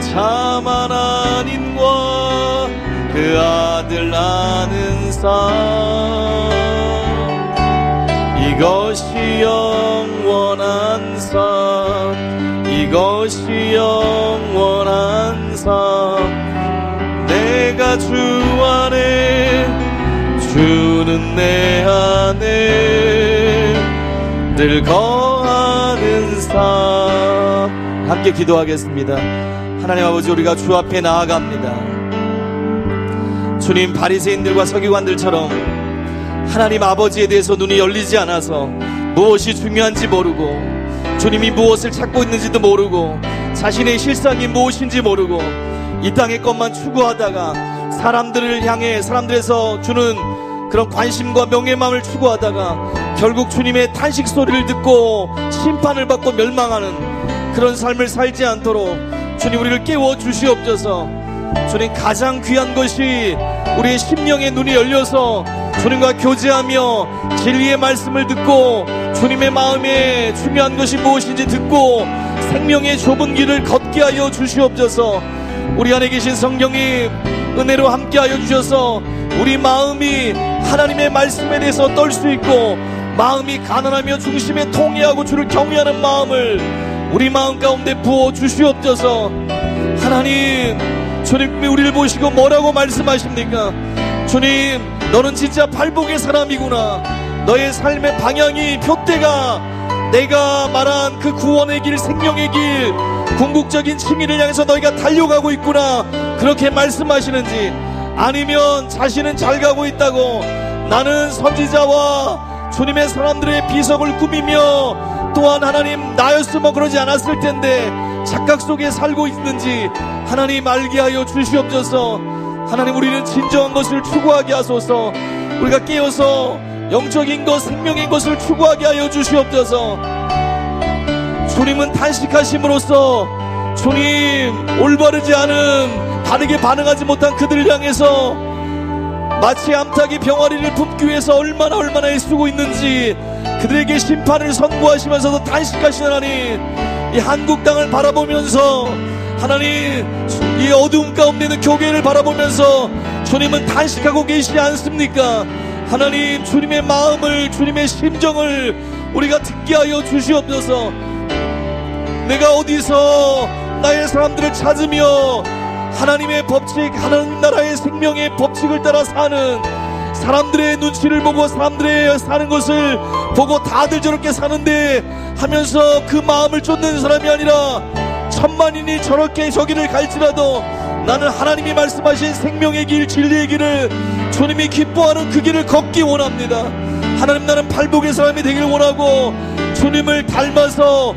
참 하나님과 그 아들 아는 삶, 이것이 영원한 삶, 이것이 영원한 삶. 내가 주 안에, 주는 내 안에 늘 거하는 삶. 함께 기도하겠습니다. 하나님 아버지, 우리가 주 앞에 나아갑니다. 주님, 바리새인들과 서기관들처럼 하나님 아버지에 대해서 눈이 열리지 않아서 무엇이 중요한지 모르고, 주님이 무엇을 찾고 있는지도 모르고, 자신의 실상이 무엇인지 모르고 이 땅의 것만 추구하다가 사람들을 향해, 사람들에서 주는 그런 관심과 명예만을 추구하다가 결국 주님의 탄식 소리를 듣고 심판을 받고 멸망하는 그런 삶을 살지 않도록 주님, 우리를 깨워 주시옵소서. 주님, 가장 귀한 것이 우리의 심령의 눈이 열려서 주님과 교제하며 진리의 말씀을 듣고 주님의 마음에 중요한 것이 무엇인지 듣고 생명의 좁은 길을 걷게 하여 주시옵소서. 우리 안에 계신 성령님, 은혜로 함께하여 주셔서 우리 마음이 하나님의 말씀에 대해서 떨 수 있고, 마음이 가난하며 중심에 통회하고 주를 경외하는 마음을 우리 마음 가운데 부어 주시옵소서. 하나님, 주님이 우리를 보시고 뭐라고 말씀하십니까? 주님, 너는 진짜 발복의 사람이구나. 너의 삶의 방향이, 표대가 내가 말한 그 구원의 길, 생명의 길, 궁극적인 칭의를 향해서 너희가 달려가고 있구나, 그렇게 말씀하시는지, 아니면 자신은 잘 가고 있다고 나는 선지자와 주님의 사람들의 비석을 꾸미며 또한 하나님 나였으면 그러지 않았을 텐데 착각 속에 살고 있는지 하나님 알게 하여 주시옵소서. 하나님, 우리는 진정한 것을 추구하게 하소서. 우리가 깨어서 영적인 것, 생명인 것을 추구하게 하여 주시옵소서. 주님은 탄식하심으로써 주님, 올바르지 않은, 바르게 반응하지 못한 그들을 향해서 마치 암탉이 병아리를 품기 위해서 얼마나 애쓰고 있는지 그들에게 심판을 선고하시면서도 탄식하시는 하나님, 이 한국 땅을 바라보면서 하나님, 이 어두움 가운데 있는 교회를 바라보면서 주님은 탄식하고 계시지 않습니까? 하나님, 주님의 마음을, 주님의 심정을 우리가 듣게 하여 주시옵소서. 내가 어디서 나의 사람들을 찾으며 하나님의 법칙, 하나님 나라의 생명의 법칙을 따라 사는 사람들의 눈치를 보고 사람들의 사는 것을 보고 다들 저렇게 사는데 하면서 그 마음을 쫓는 사람이 아니라 천만인이 저렇게 저기를 갈지라도 나는 하나님이 말씀하신 생명의 길, 진리의 길을, 주님이 기뻐하는 그 길을 걷기 원합니다. 하나님, 나는 발복의 사람이 되길 원하고 주님을 닮아서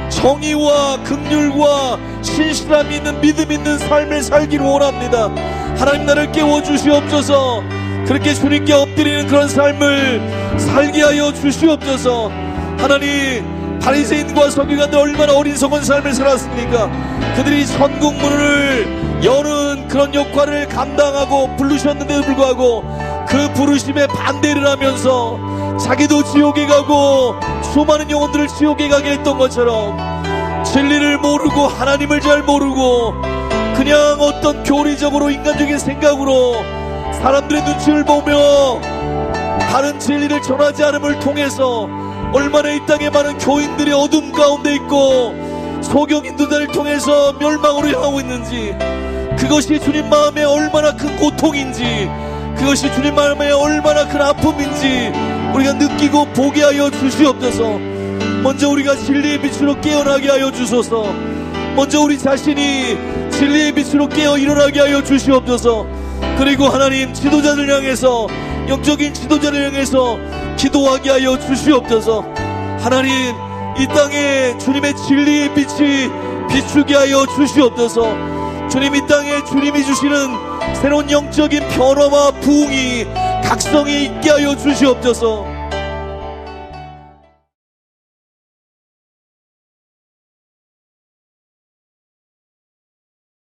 정의와 긍휼과 신실함이 있는 믿음 있는 삶을 살기를 원합니다. 하나님, 나를 깨워주시옵소서. 그렇게 주님께 엎드리는 그런 삶을 살게 하여 주시옵소서. 하나님, 바리새인과 서기관들 얼마나 어리석은 삶을 살았습니까? 그들이 천국문을 여는 그런 역할을 감당하고 부르셨는데도 불구하고 그 부르심에 반대를 하면서 자기도 지옥에 가고 수많은 영혼들을 지옥에 가게 했던 것처럼 진리를 모르고 하나님을 잘 모르고 그냥 어떤 교리적으로 인간적인 생각으로 사람들의 눈치를 보며 다른 진리를 전하지 않음을 통해서 얼마나 이 땅에 많은 교인들이 어둠 가운데 있고 소경인들을 통해서 멸망으로 향하고 있는지, 그것이 주님 마음에 얼마나 큰 고통인지, 그것이 주님 마음에 얼마나 큰 아픔인지 우리가 느끼고 보게 하여 주시옵소서. 먼저 우리가 진리의 빛으로 깨어나게 하여 주소서. 먼저 우리 자신이 진리의 빛으로 깨어 일어나게 하여 주시옵소서. 그리고 하나님, 지도자들 향해서, 영적인 지도자를 향해서 기도하게 하여 주시옵소서. 하나님, 이 땅에 주님의 진리의 빛이 비추게 하여 주시옵소서. 주님, 이 땅에 주님이 주시는 새로운 영적인 변화와 부흥이, 각성이 있게 하여 주시옵소서.